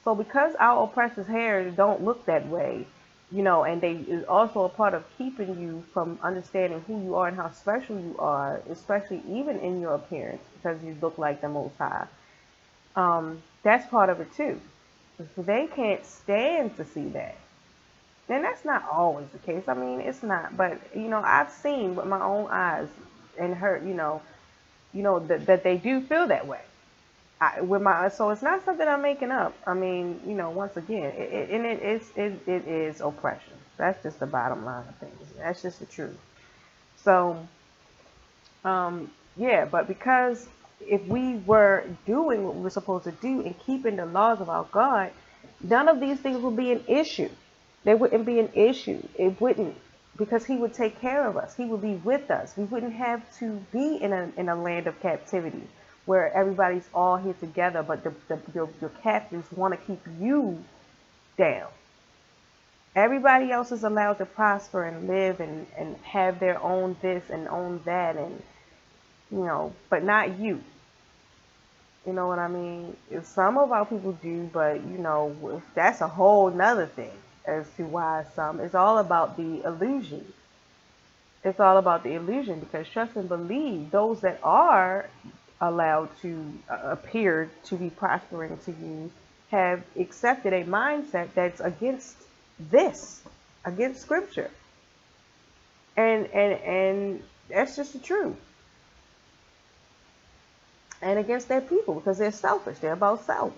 So because our oppressor's hair don't look that way, and they is also a part of keeping you from understanding who you are and how special you are, especially even in your appearance, because you look like the Most High. That's part of it too. So they can't stand to see that. And that's not always the case. I mean, it's not, but I've seen with my own eyes and heard, that they do feel that way. So it's not something I'm making up. I mean, once again, it is oppression. That's just the bottom line of things. That's just the truth. So, yeah, but because if we were doing what we were supposed to do and keeping the laws of our God, none of these things would be an issue. They wouldn't be an issue. It wouldn't, because He would take care of us. He would be with us. We wouldn't have to be in a land of captivity where everybody's all here together, but your captors want to keep you down. Everybody else is allowed to prosper and live and have their own this and own that, and but not you. You know what I mean? Some of our people do, but that's a whole nother thing as to why some. It's all about the illusion. It's all about the illusion, because trust and believe, those that are allowed to appear to be prospering to you have accepted a mindset that's against this, against Scripture, and that's just the truth. And against their people, because they're selfish. They're about self.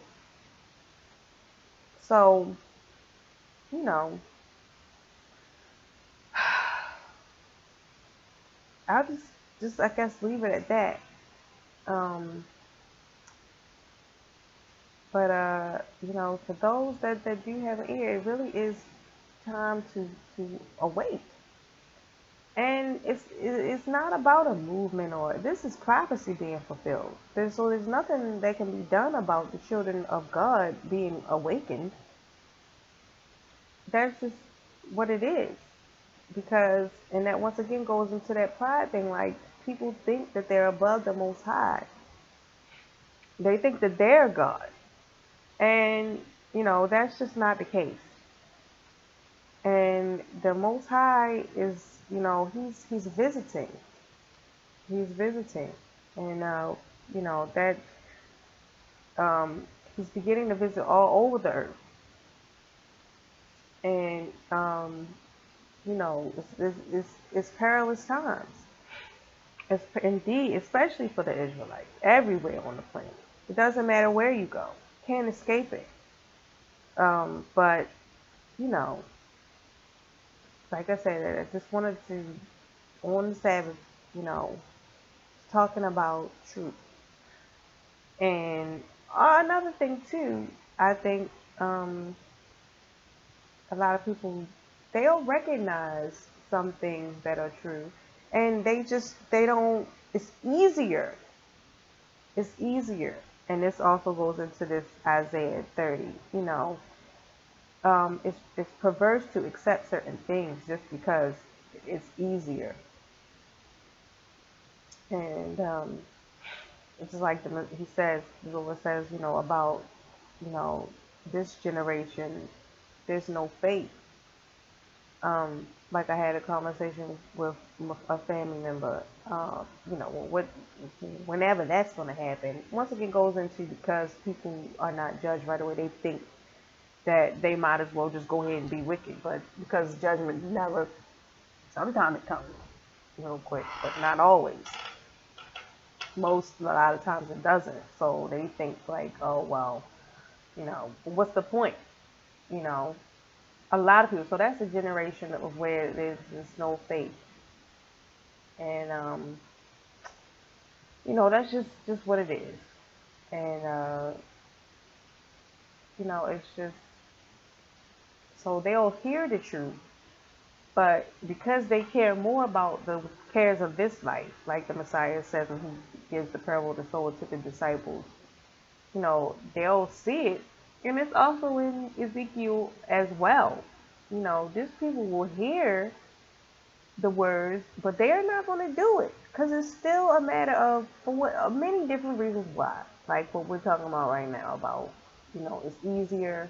So, I'll just I guess leave it at that. Um, but for those that do have an ear, it really is time to awake. And it's not about a movement, or this is prophecy being fulfilled. There's nothing that can be done about the children of God being awakened. That's just what it is. Because, and that once again goes into that pride thing, like people think that they're above the Most High. They think that they're God. And, that's just not the case. And the Most High is, he's visiting. He's visiting. And, that he's beginning to visit all over the earth. And, it's perilous times. It's indeed, especially for the Israelites, everywhere on the planet. It doesn't matter where you go. Can't escape it. But, like I said, I just wanted to, on the Sabbath, talking about truth. And another thing, too, I think a lot of people, they don't recognize some things that are true. And they don't, it's easier. It's easier. And this also goes into this Isaiah 30, it's perverse to accept certain things just because it's easier. And it's just like he says, the Lord says, about, this generation, there's no faith. Like I had a conversation with a family member, whenever that's going to happen. Once again, goes into because people are not judged right away. They think that they might as well just go ahead and be wicked, but because judgment never, sometimes it comes real quick, but not always. A lot of times it doesn't. So they think like, oh, well, what's the point? A lot of people. So that's a generation of where there's no faith. And, that's just what it is. And, it's just, so they'll hear the truth, but because they care more about the cares of this life, like the Messiah says when he gives the parable of the sower to the disciples, they'll see it. And it's also in Ezekiel as well. These people will hear the words, but they are not going to do it, because it's still a matter of, many different reasons why. Like what we're talking about right now about, it's easier,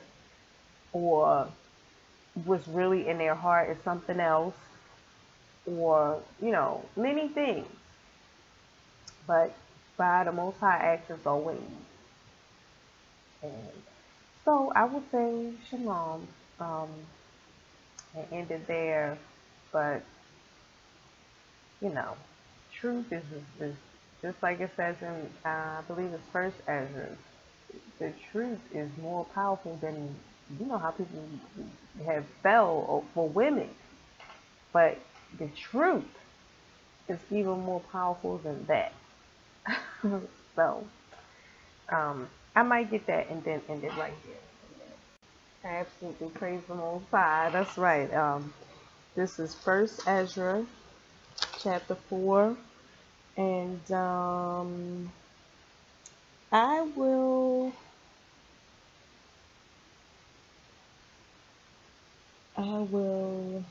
or
what's really in their heart is something else, or many things. But by the Most High actions are ways. And so I would say shalom, um, and end it there. But you know, truth is just like it says in I believe it's First Ezra. The truth is more powerful than how people have fell for women, but the truth is even more powerful than that. So I might get that and then end it right there. Absolutely, praise the Most High. That's right. This is First Ezra, chapter 4, and I will. I will.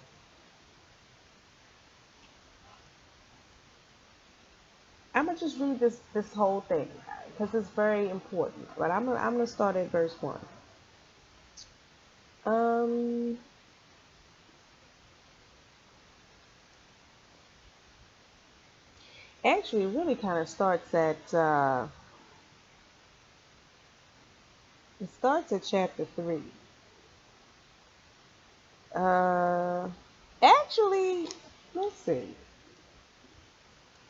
I'm gonna just read this whole thing because it's very important. But I'm gonna start at verse 1. Um. Actually, it really kind of starts at. It starts at chapter 3. Uh. Actually, let's see.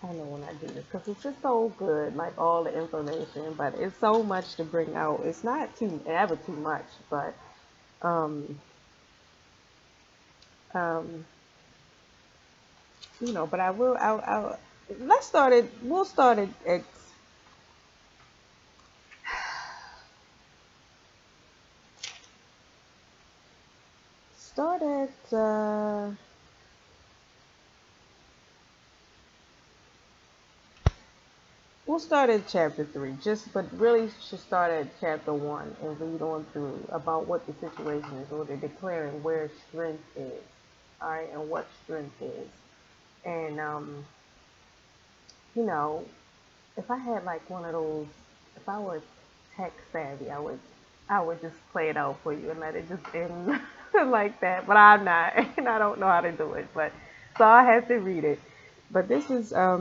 I know when I do this because it's just so good, like all the information, but it's so much to bring out. It's not ever too much, but um, um, but I will. I'll let's start it. We'll start it at start at. We'll start at chapter 3, but really should start at chapter 1 and read on through about what the situation is, or they're declaring where strength is, all right, and what strength is. And, you know, if I had like one of those, if I was tech savvy, I would just play it out for you and let it just end like that. But I'm not, and I don't know how to do it. But so I had to read it. But this is uh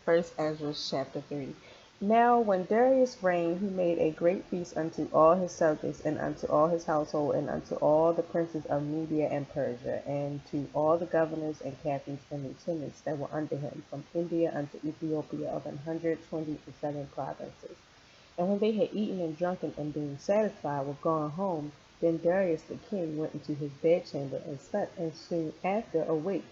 First Ezra chapter 3. Now when Darius reigned, he made a great feast unto all his subjects, and unto all his household, and unto all the princes of Media and Persia, and to all the governors and captains and lieutenants that were under him, from India unto Ethiopia, of 127 provinces. And when they had eaten and drunken, and being satisfied, were gone home, then Darius the king went into his bedchamber and slept, and soon after awaked.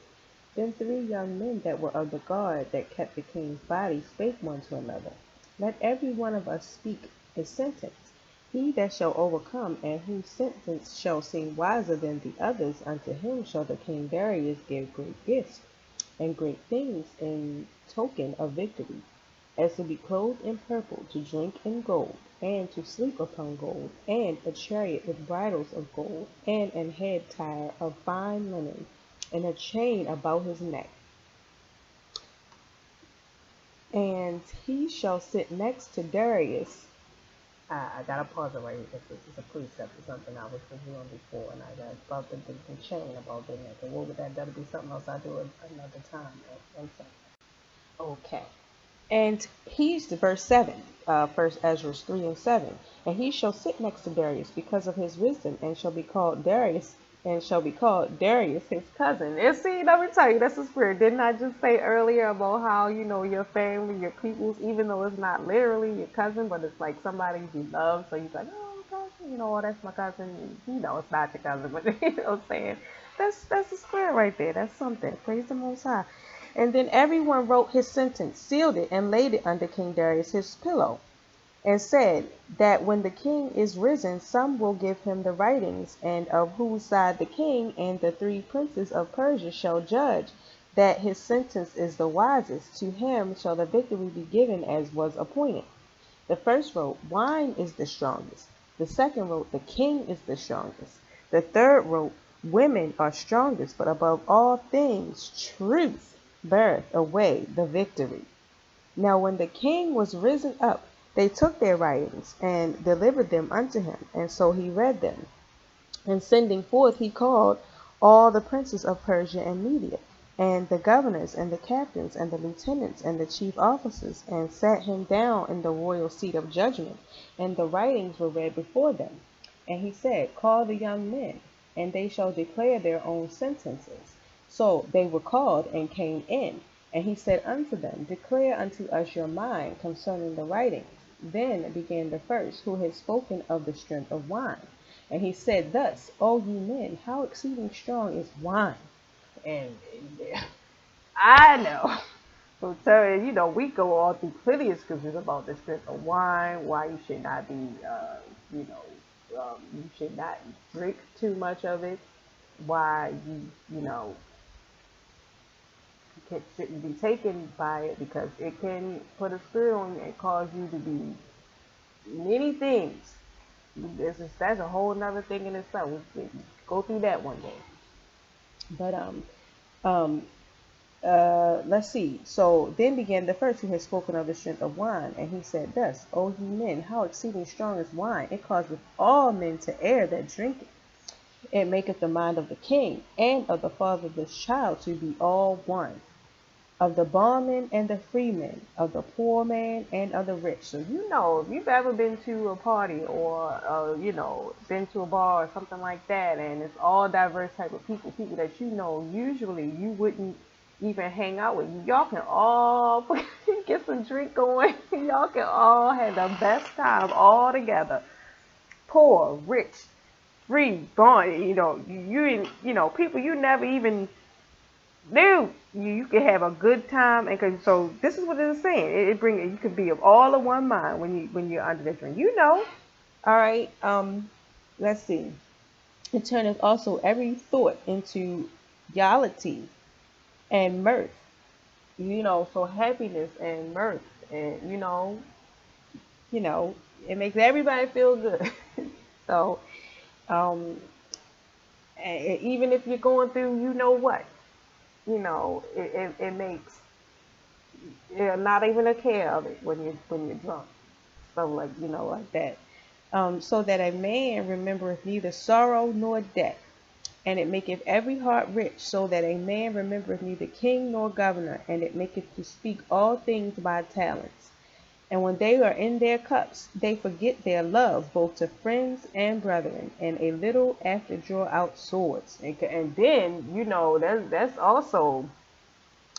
Then 3 young men that were of the guard that kept the king's body spake one to another, Let every one of us speak a sentence. He that shall overcome, and whose sentence shall seem wiser than the others, unto him shall the king Darius give great gifts, and great things in token of victory, as to be clothed in purple, to drink in gold, and to sleep upon gold, and a chariot with bridles of gold, and an head tire of fine linen, and a chain about his neck. And he shall sit next to Darius. I gotta pause it right here because it's a precept or something I was reviewing before, and I got about the chain about doing that. But what would that'll be something else I do another time. One second. Okay. And he's the verse 7, First Ezra 3 and 7. And he shall sit next to Darius because of his wisdom, and shall be called Darius, his cousin. And see, let me tell you, that's the spirit. Didn't I just say earlier about how, your family, your peoples, even though it's not literally your cousin, but it's like somebody you love, so you're like, oh, cousin, oh, that's my cousin. It's not your cousin, but you know what I'm saying? That's the spirit right there. That's something. Praise the Most High. And then everyone wrote his sentence, sealed it, and laid it under King Darius his pillow, and said that when the king is risen, some will give him the writings, and of whose side the king and the 3 princes of Persia shall judge, that his sentence is the wisest. To him shall the victory be given as was appointed. The first wrote, Wine is the strongest. The second wrote, The king is the strongest. The third wrote, Women are strongest, but above all things, truth beareth away the victory. Now when the king was risen up, they took their writings and delivered them unto him, and so he read them. And sending forth, he called all the princes of Persia and Media, and the governors, and the captains, and the lieutenants, and the chief officers, and sat him down in the royal seat of judgment, and the writings were read before them. And he said, Call the young men, and they shall declare their own sentences. So they were called and came in. And he said unto them, Declare unto us your mind concerning the writings. Then began the first, who had spoken of the strength of wine. And he said thus, O ye men, how exceeding strong is wine. And I know. So tell you, we go all through plenty of scriptures about the strength of wine, why you should not be, you should not drink too much of it, why shouldn't be taken by it, because it can put a spirit on you and cause you to do many things. That's a whole nother thing in itself. We'll go through that one day. But let's see. So then began the first, who had spoken of the strength of wine, and he said thus, O ye men, how exceeding strong is wine! It causeth all men to err that drink it. It maketh the mind of the king and of the father of this child to be all one, of the bondman and the freeman, of the poor man and of the rich. So if you've ever been to a party or been to a bar or something like that, and it's all diverse type of people that usually you wouldn't even hang out with. Y'all can all get some drink going. Y'all can all have the best time all together. Poor, rich, free, bond. People you never even knew. You can have a good time, and so this is what it is saying. You could be of all of one mind when you're under the drink. All right. Let's see. It turneth also every thought into jollity and mirth. So happiness and mirth, and it makes everybody feel good. So, even if you're going through, it makes not even a care of it when you're drunk. So like that. So that a man remembereth neither sorrow nor death, and it maketh every heart rich, so that a man remembereth neither king nor governor, and it maketh to speak all things by talents. And when they are in their cups, they forget their love, both to friends and brethren, and a little after draw out swords. And then, that's also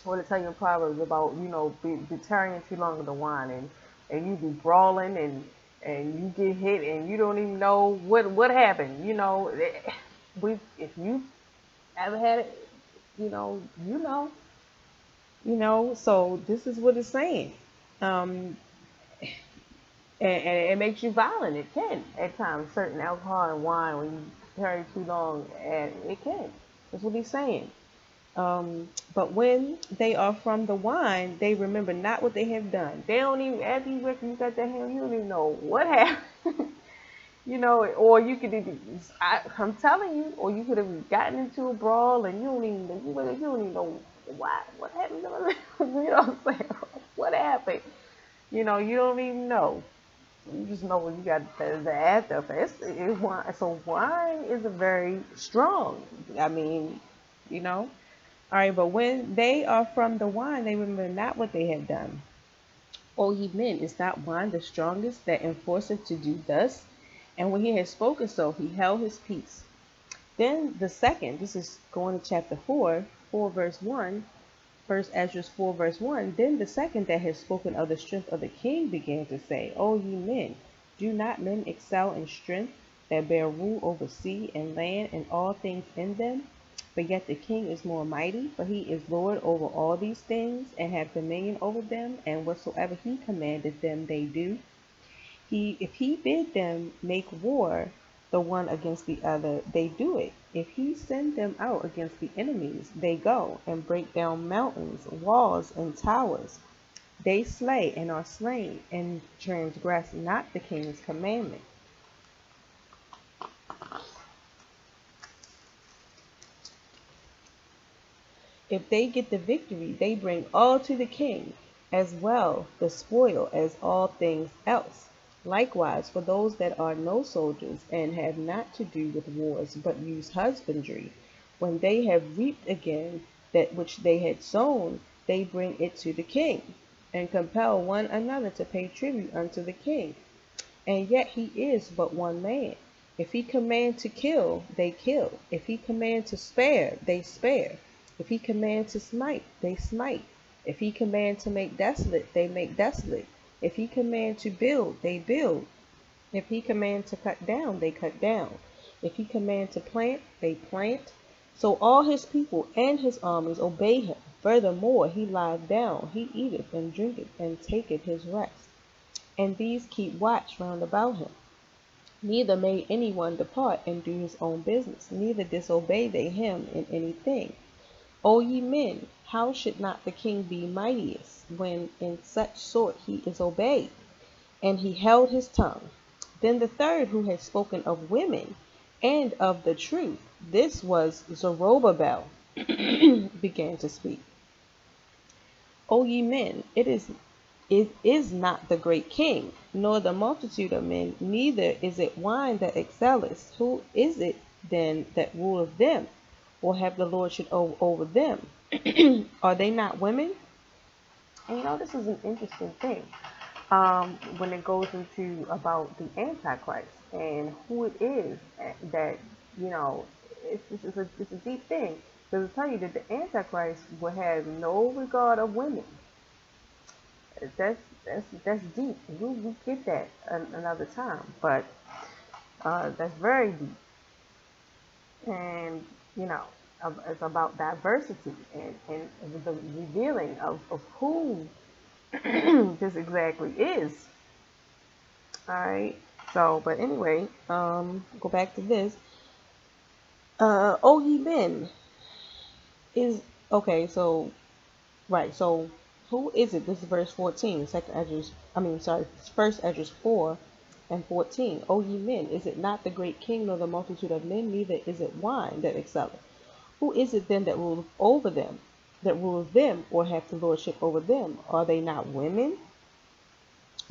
what it tells you in Proverbs about, be tarrying too long with the wine, and you be brawling, and you get hit, and you don't even know what happened. If you ever had it, so this is what it's saying. And it makes you violent. It can at times. Certain alcohol and wine, when you carry too long, and it can. That's what he's saying. But when they are from the wine, they remember not what they have done. They don't even, after you got that hand, you don't even know what happened. Or you could even, I'm telling you, or you could have gotten into a brawl and you don't even know what happened. You know what I'm saying? What happened? You don't even know. You just know when you got the after effects. So wine is a very strong. All right, but when they are from the wine, they remember not what they have done. O ye men, is not wine the strongest that enforceth to do thus? And when he had spoken so, he held his peace. Then the second, this is going to chapter 4 verse 1, 1 Ezra 4 verse 1, then the second that had spoken of the strength of the king began to say, O ye men, do not men excel in strength that bear rule over sea and land and all things in them? But yet the king is more mighty, for he is Lord over all these things, and hath dominion over them, and whatsoever he commanded them they do. If he bid them make war the one against the other, they do it. If he send them out against the enemies, they go and break down mountains, walls, and towers. They slay and are slain, and transgress not the king's commandment. If they get the victory, they bring all to the king, as well the spoil as all things else. Likewise, for those that are no soldiers, and have not to do with wars, but use husbandry, when they have reaped again that which they had sown, they bring it to the king, and compel one another to pay tribute unto the king. And yet he is but one man. If he command to kill, they kill. If he command to spare, they spare. If he command to smite, they smite. If he command to make desolate, they make desolate. If he command to build, they build. If he command to cut down, they cut down. If he command to plant, they plant. So all his people and his armies obey him. Furthermore, he lieth down, he eateth and drinketh, and taketh his rest. And these keep watch round about him. Neither may any one depart and do his own business, neither disobey they him in anything. O ye men, how should not the king be mightiest, when in such sort he is obeyed? And he held his tongue. Then the third, who had spoken of women and of the truth, this was Zerubbabel, began to speak. O ye men, it is not the great king, nor the multitude of men, neither is it wine that excelleth. Who is it then that ruleth them, or have the lordship over them? Are they not women? And this is an interesting thing when it goes into about the Antichrist and who it is that, it's a deep thing. Because I tell you that the Antichrist will have no regard of women. That's deep. We get that another time, but that's very deep. And it's about diversity and the revealing of who this exactly is. All right. So, but anyway, go back to this. O ye men is okay. So, right. So, who is it? This is verse 14. First Esdras 4 and 14. O ye men, is it not the great king, nor the multitude of men, neither is it wine that excelleth? Who is it then that ruleth over them, that ruleth them, or hath the lordship over them? Are they not women?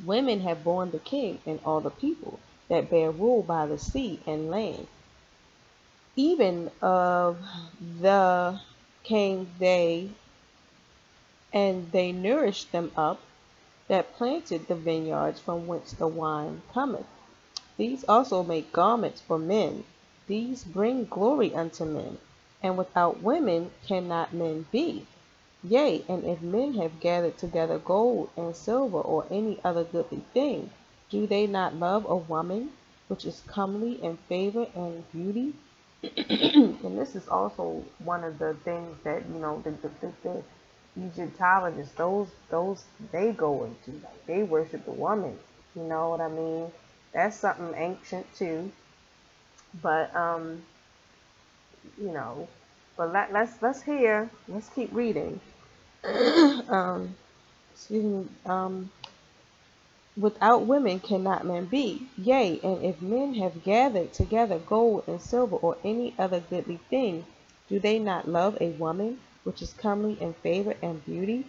Women have borne the king and all the people that bear rule by the sea and land. Even of the came they, and they nourished them up, that planted the vineyards from whence the wine cometh. These also make garments for men. These bring glory unto men. And without women cannot men be. Yea, and if men have gathered together gold and silver or any other goodly thing, do they not love a woman, which is comely and favor and beauty? And this is also one of the things that, the Egyptologists, those they go into. Like, they worship the woman. You know what I mean? That's something ancient too. But but let's hear. Let's keep reading. Without women cannot men be. Yea, and if men have gathered together gold and silver or any other goodly thing, do they not love a woman, which is comely in favor and beauty?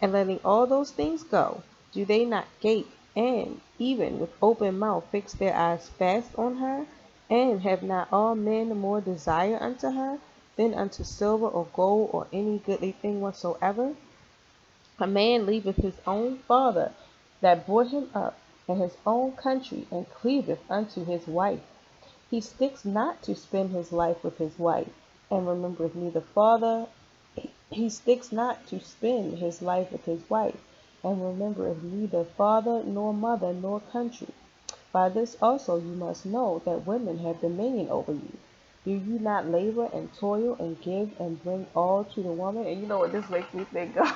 And letting all those things go, do they not gape, and even with open mouth fix their eyes fast on her? And have not all men more desire unto her than unto silver or gold or any goodly thing whatsoever? A man leaveth his own father that brought him up, and his own country, and cleaveth unto his wife. He sticks not to spend his life with his wife, and remembereth neither father. He sticks not to spend his life with his wife, and remembereth neither father, nor mother, nor country. By this also you must know that women have dominion over you. Do you not labor and toil and give and bring all to the woman? And you know what this makes me think of?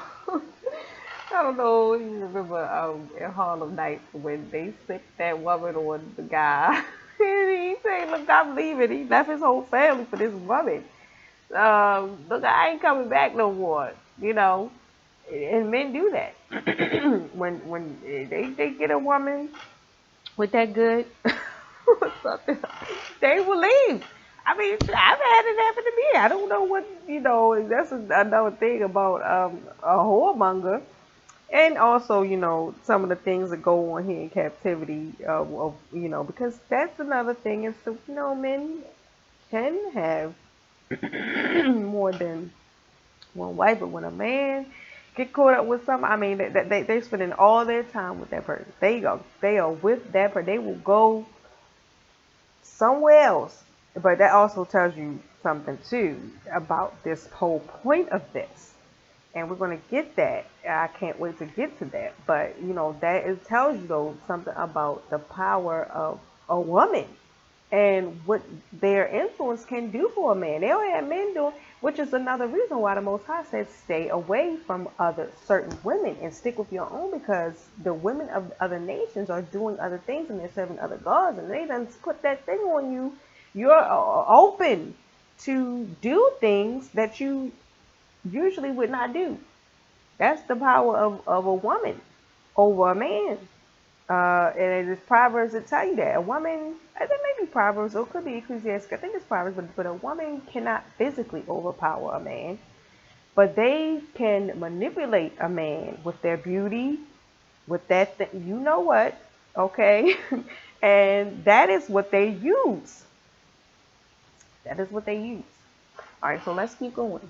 I don't know if you remember in Harlem Nights when they sicked that woman on the guy. He said, look, I'm leaving. He left his whole family for this woman. Look, I ain't coming back no more. And men do that. when they get a woman with that good or something, they will leave. I mean, I've had it happen to me. I don't know what, that's another thing about a whoremonger. And also, some of the things that go on here in captivity, because that's another thing is, men can have more than one wife, but when a man get caught up with something, I mean, they're spending all their time with that person. They are with that person. They will go somewhere else. But that also tells you something too about this whole point of this. And we're going to get that. I can't wait to get to that. But that it tells you though something about the power of a woman and what their influence can do for a man. They don't have men doing, which is another reason why the Most High says stay away from other certain women and stick with your own, because the women of other nations are doing other things and they're serving other gods, and they done put that thing on you. You're open to do things that you usually would not do. That's the power of a woman over a man. And it's Proverbs that tell you that a woman, there may be Proverbs or it could be Ecclesiastes, I think it's Proverbs, but a woman cannot physically overpower a man, but they can manipulate a man with their beauty, with that you know what, okay? And that is what they use. That is what they use. All right, so let's keep going.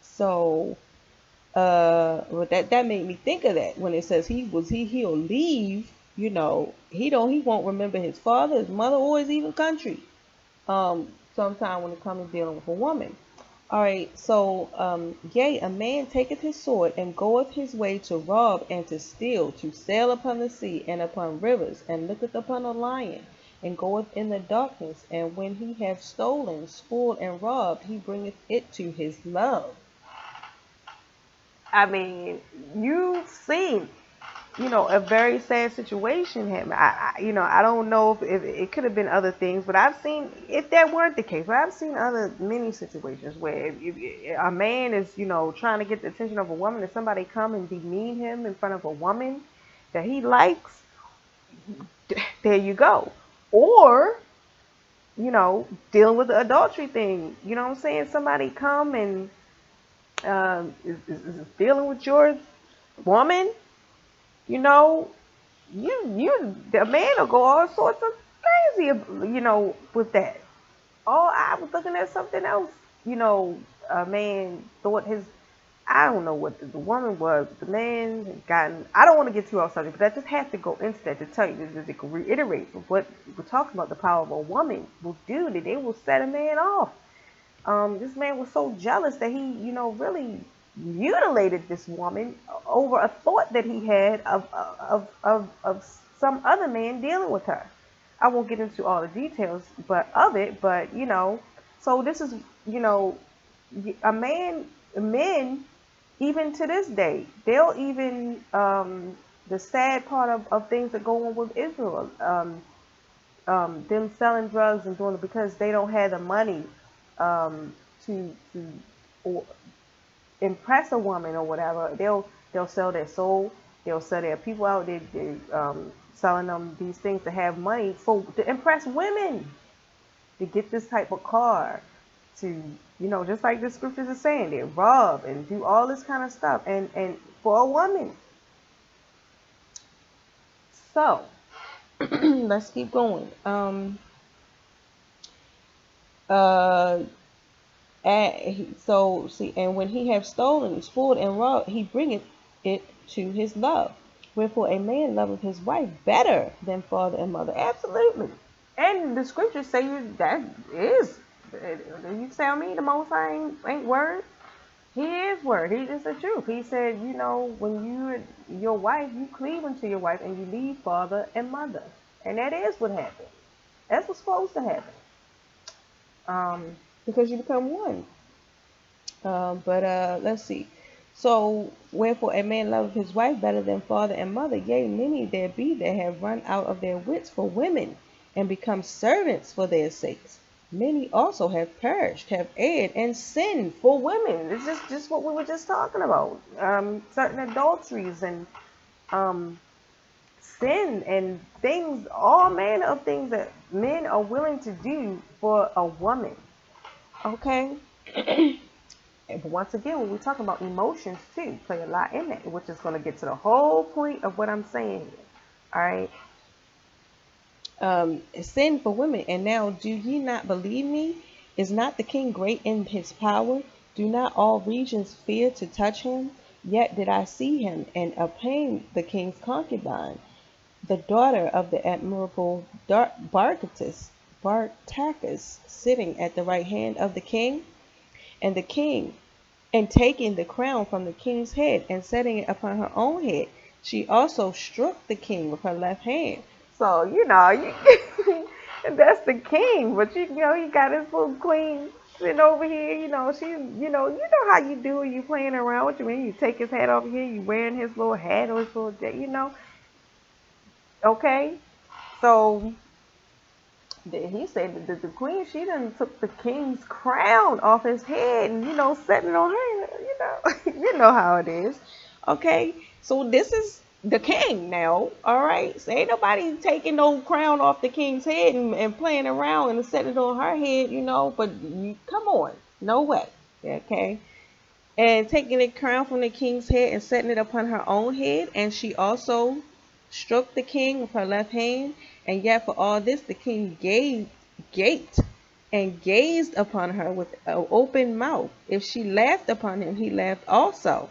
So but that made me think of that when it says he'll leave, he won't remember his father, his mother, or his even country. Sometime when it comes to dealing with a woman. All right, so yea, a man taketh his sword and goeth his way to rob and to steal, to sail upon the sea and upon rivers, and looketh upon a lion, and goeth in the darkness, and when he hath stolen, spoiled, and robbed, he bringeth it to his love. I mean, you've seen, a very sad situation happen. I don't know if it could have been other things, but I've seen, if that weren't the case, but I've seen many situations where if a man is, trying to get the attention of a woman, and somebody come and demean him in front of a woman that he likes, there you go. Or, dealing with the adultery thing. You know what I'm saying? Somebody come and is dealing with your woman, the man will go all sorts of crazy, with that. Oh, I was looking at something else. A man thought I don't know what the woman was. The man had gotten, I don't want to get too off subject, but I just have to go into that to tell you that it can reiterate what we're talking about. The power of a woman will do that. They will set a man off. This man was so jealous that he, really mutilated this woman over a thought that he had of some other man dealing with her. I won't get into all the details, but so this is, men, even to this day, they'll even, the sad part of things that go on with Israel, them selling drugs and doing it because they don't have the money to or impress a woman or whatever. They'll sell their soul. They'll sell their people out. They selling them these things to have money to impress women, to get this type of car, to just like the scriptures are saying, they rob and do all this kind of stuff, and for a woman. So let's keep going. So see, and when he have stolen, spoiled, and robbed, he bringeth it to his love. Wherefore a man loveth his wife better than father and mother. Absolutely. And the scriptures say that is. You tell me the Most High ain't word? He is word. He is the truth. He said, when you your wife, you cleave unto your wife and you leave father and mother. And that is what happened. That's what's supposed to happen. Because you become one. But let's see. So, wherefore a man loveth his wife better than father and mother. Yea, many there be that have run out of their wits for women, and become servants for their sakes. Many also have perished, have erred, and sinned for women. It's just what we were just talking about. Certain adulteries and sin and things, all manner of things that men are willing to do for a woman. Okay? But once again, when we talk about emotions too, play a lot in that, which is going to get to the whole point of what I'm saying here. All right. Sin for women. And now, do ye not believe me? Is not the king great in his power? Do not all regions fear to touch him? Yet did I see him, and obtained the king's concubine, the daughter of the admirable Bartacus, sitting at the right hand of the king, and the king, and taking the crown from the king's head, and setting it upon her own head, she also struck the king with her left hand. So, that's the king, but he got his little queen sitting over here, how you do when you playing around with you, when you take his hat off here, you wearing his little hat or his little, okay? So, he said that the queen, she done took the king's crown off his head and, setting it on her, you know how it is. Okay, so this is the king now, all right? So ain't nobody taking no crown off the king's head and playing around and setting it on her head, but come on, no way, okay? And taking the crown from the king's head and setting it upon her own head, and she also struck the king with her left hand. And yet for all this, the king gaped and gazed upon her with an open mouth. If she laughed upon him, he laughed also.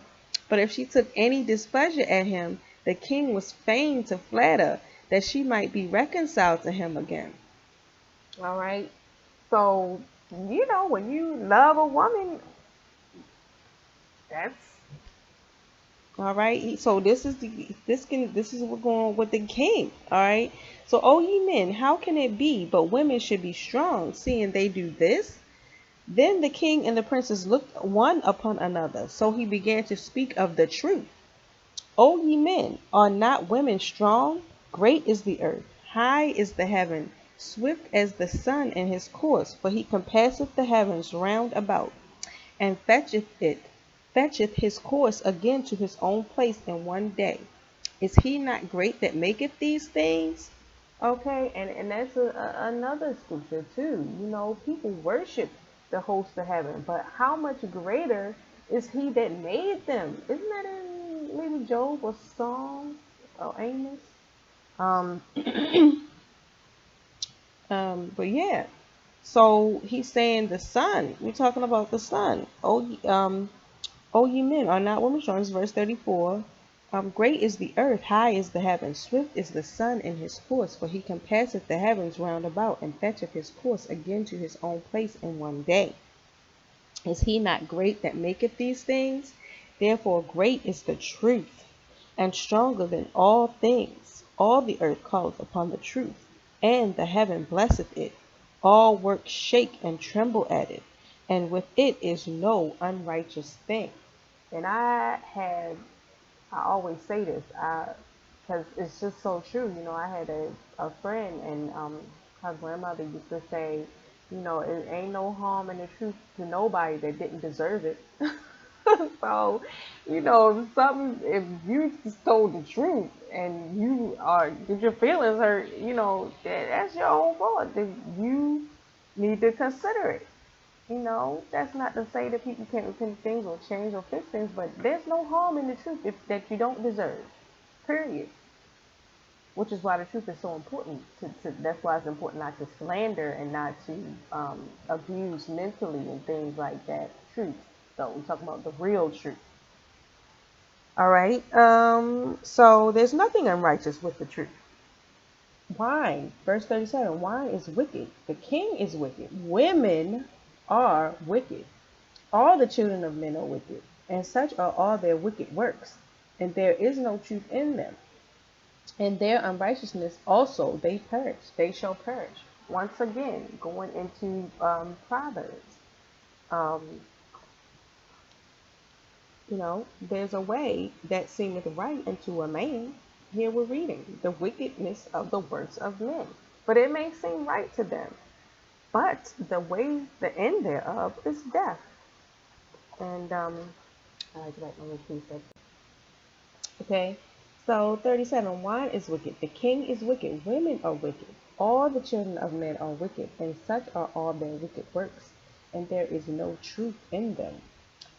But if she took any displeasure at him, the king was fain to flatter, that she might be reconciled to him again. All right. So, when you love a woman, that's all right. So this is what's going on with the king. All right. So, O ye men, how can it be but women should be strong, seeing they do this? Then the king and the princess looked one upon another. So he began to speak of the truth. O ye men, are not women strong? Great is the earth, high is the heaven, swift as the sun in his course. For he compasseth the heavens round about, and fetcheth his course again to his own place in one day. Is he not great that maketh these things? Okay, and that's another scripture too. People worship the host of heaven, but how much greater is he that made them? Isn't that in maybe Job or Psalm or Amos? But yeah. So he's saying the sun. We're talking about the sun. O ye men, are not women strong? This is verse 34. Great is the earth, high is the heaven, swift is the sun in his course. For he compasseth the heavens round about, and fetcheth his course again to his own place in one day. Is he not great that maketh these things? Therefore great is the truth, and stronger than all things. All the earth calleth upon the truth, and the heaven blesseth it. All works shake and tremble at it, and with it is no unrighteous thing. And I always say this, because it's just so true. I had a friend, and her grandmother used to say, it ain't no harm in the truth to nobody that didn't deserve it. So, if you just told the truth and you get your feelings hurt, that's your own fault. You need to consider it. That's not to say that people can't repent things or change or fix things, but there's no harm in the truth that you don't deserve. Period. Which is why the truth is so important. That's why it's important not to slander and not to abuse mentally and things like that. Truth. So we're talking about the real truth. All right. So there's nothing unrighteous with the truth. Wine, verse 37. Wine is wicked. The king is wicked. Women are wicked. All the children of men are wicked, and such are all their wicked works, and there is no truth in them. And their unrighteousness also they shall perish. Once again, going into Proverbs. There's a way that seemeth right unto a man. Here we're reading the wickedness of the works of men. But it may seem right to them. But the end thereof is death. And I like to write my little precept. Okay, so 37. Wine is wicked. The king is wicked. Women are wicked. All the children of men are wicked, and such are all their wicked works, and there is no truth in them.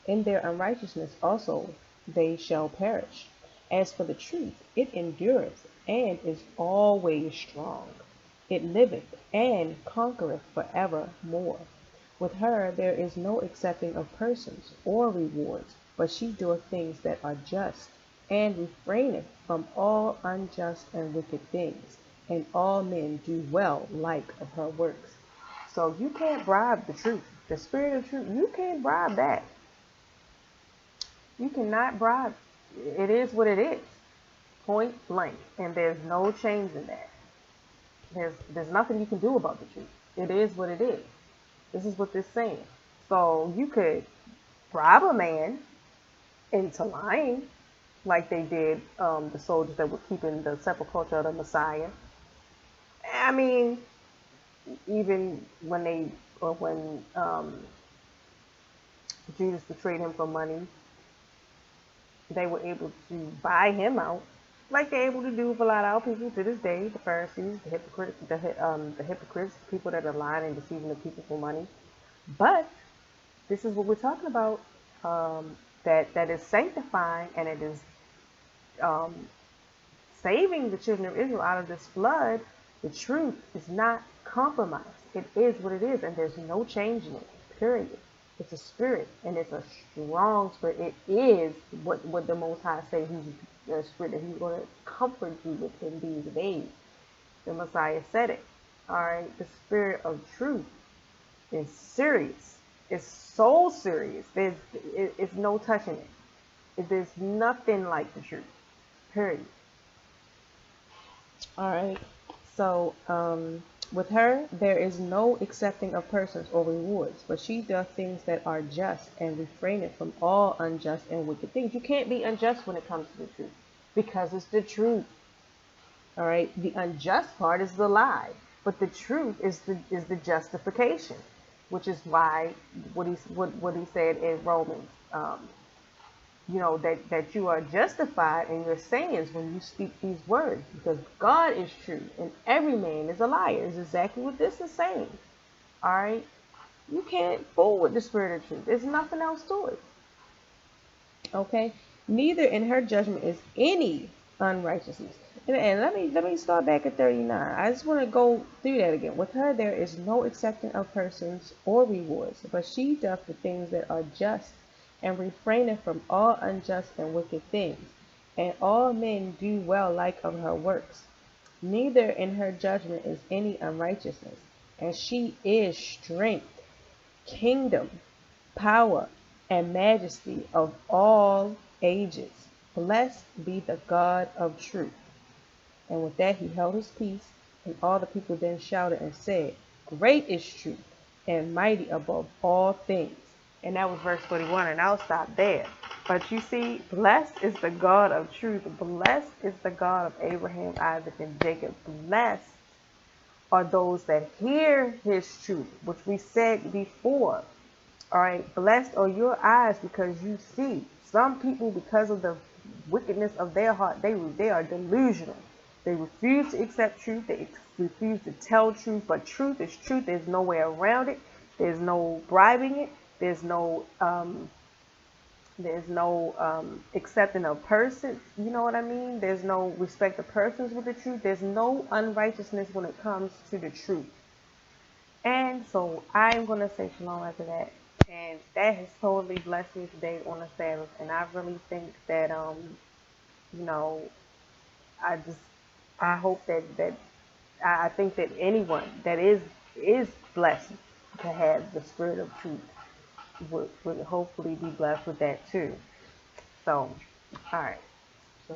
In their unrighteousness also they shall perish. As for the truth, it endureth, and is always strong. It liveth, and conquereth for evermore. With her there is no accepting of persons or rewards, but she doeth things that are just, and refraineth from all unjust and wicked things, and all men do well like of her works. So you can't bribe the truth. The spirit of truth, you can't bribe that. You cannot bribe. It is what it is. Point blank. And there's no change in that. There's nothing you can do about the truth. It is what it is. This is what this is saying. So you could bribe a man into lying, like they did the soldiers that were keeping the sepulchre of the Messiah. I mean, even when Judas betrayed him for money, they were able to buy him out, like they're able to do with a lot of our people to this day, the Pharisees, the hypocrites, people that are lying and deceiving the people for money. But this is what we're talking about, that is sanctifying, and it is saving the children of Israel out of this flood. The truth is not compromised. It is what it is, and there's no change in it, period. It's a spirit, and it's a strong spirit. It is what the Most High say. He's a spirit that He's going to comfort you with in these days. The Messiah said it. All right, the spirit of truth is serious. It's so serious. It's no touching it. There's nothing like the truth. Period. All right. So, with her, there is no accepting of persons or rewards, but she doth things that are just, and refraineth from all unjust and wicked things. You can't be unjust when it comes to the truth, because it's the truth. All right. The unjust part is the lie, but the truth is the justification, which is why what he said in Romans. That you are justified in your sayings when you speak these words, because God is true and every man is a liar, is exactly what this is saying. All right. You can't fool with the spirit of truth. There's nothing else to it. Okay. Neither in her judgment is any unrighteousness. And let me start back at 39. I just want to go through that again. With her there is no accepting of persons or rewards, but she doth the things that are just, and refraineth from all unjust and wicked things, and all men do well like of her works. Neither in her judgment is any unrighteousness, and she is strength, kingdom, power, and majesty of all ages. Blessed be the God of truth. And with that he held his peace, and all the people then shouted and said, Great is truth, and mighty above all things. And that was verse 41, and I'll stop there. But you see, blessed is the God of truth. Blessed is the God of Abraham, Isaac, and Jacob. Blessed are those that hear his truth, which we said before. All right, blessed are your eyes because you see. Some people, because of the wickedness of their heart, they are delusional. They refuse to accept truth. They refuse to tell truth. But truth is truth. There's no way around it. There's no bribing it. There's no accepting of persons. You know what I mean? There's no respect of persons with the truth. There's no unrighteousness when it comes to the truth. And so I'm going to say shalom after that. And that has totally blessed me today on the Sabbath. And I really think that, I hope that I think that anyone that is blessed to have the spirit of truth would hopefully be blessed with that too. So, all right. So.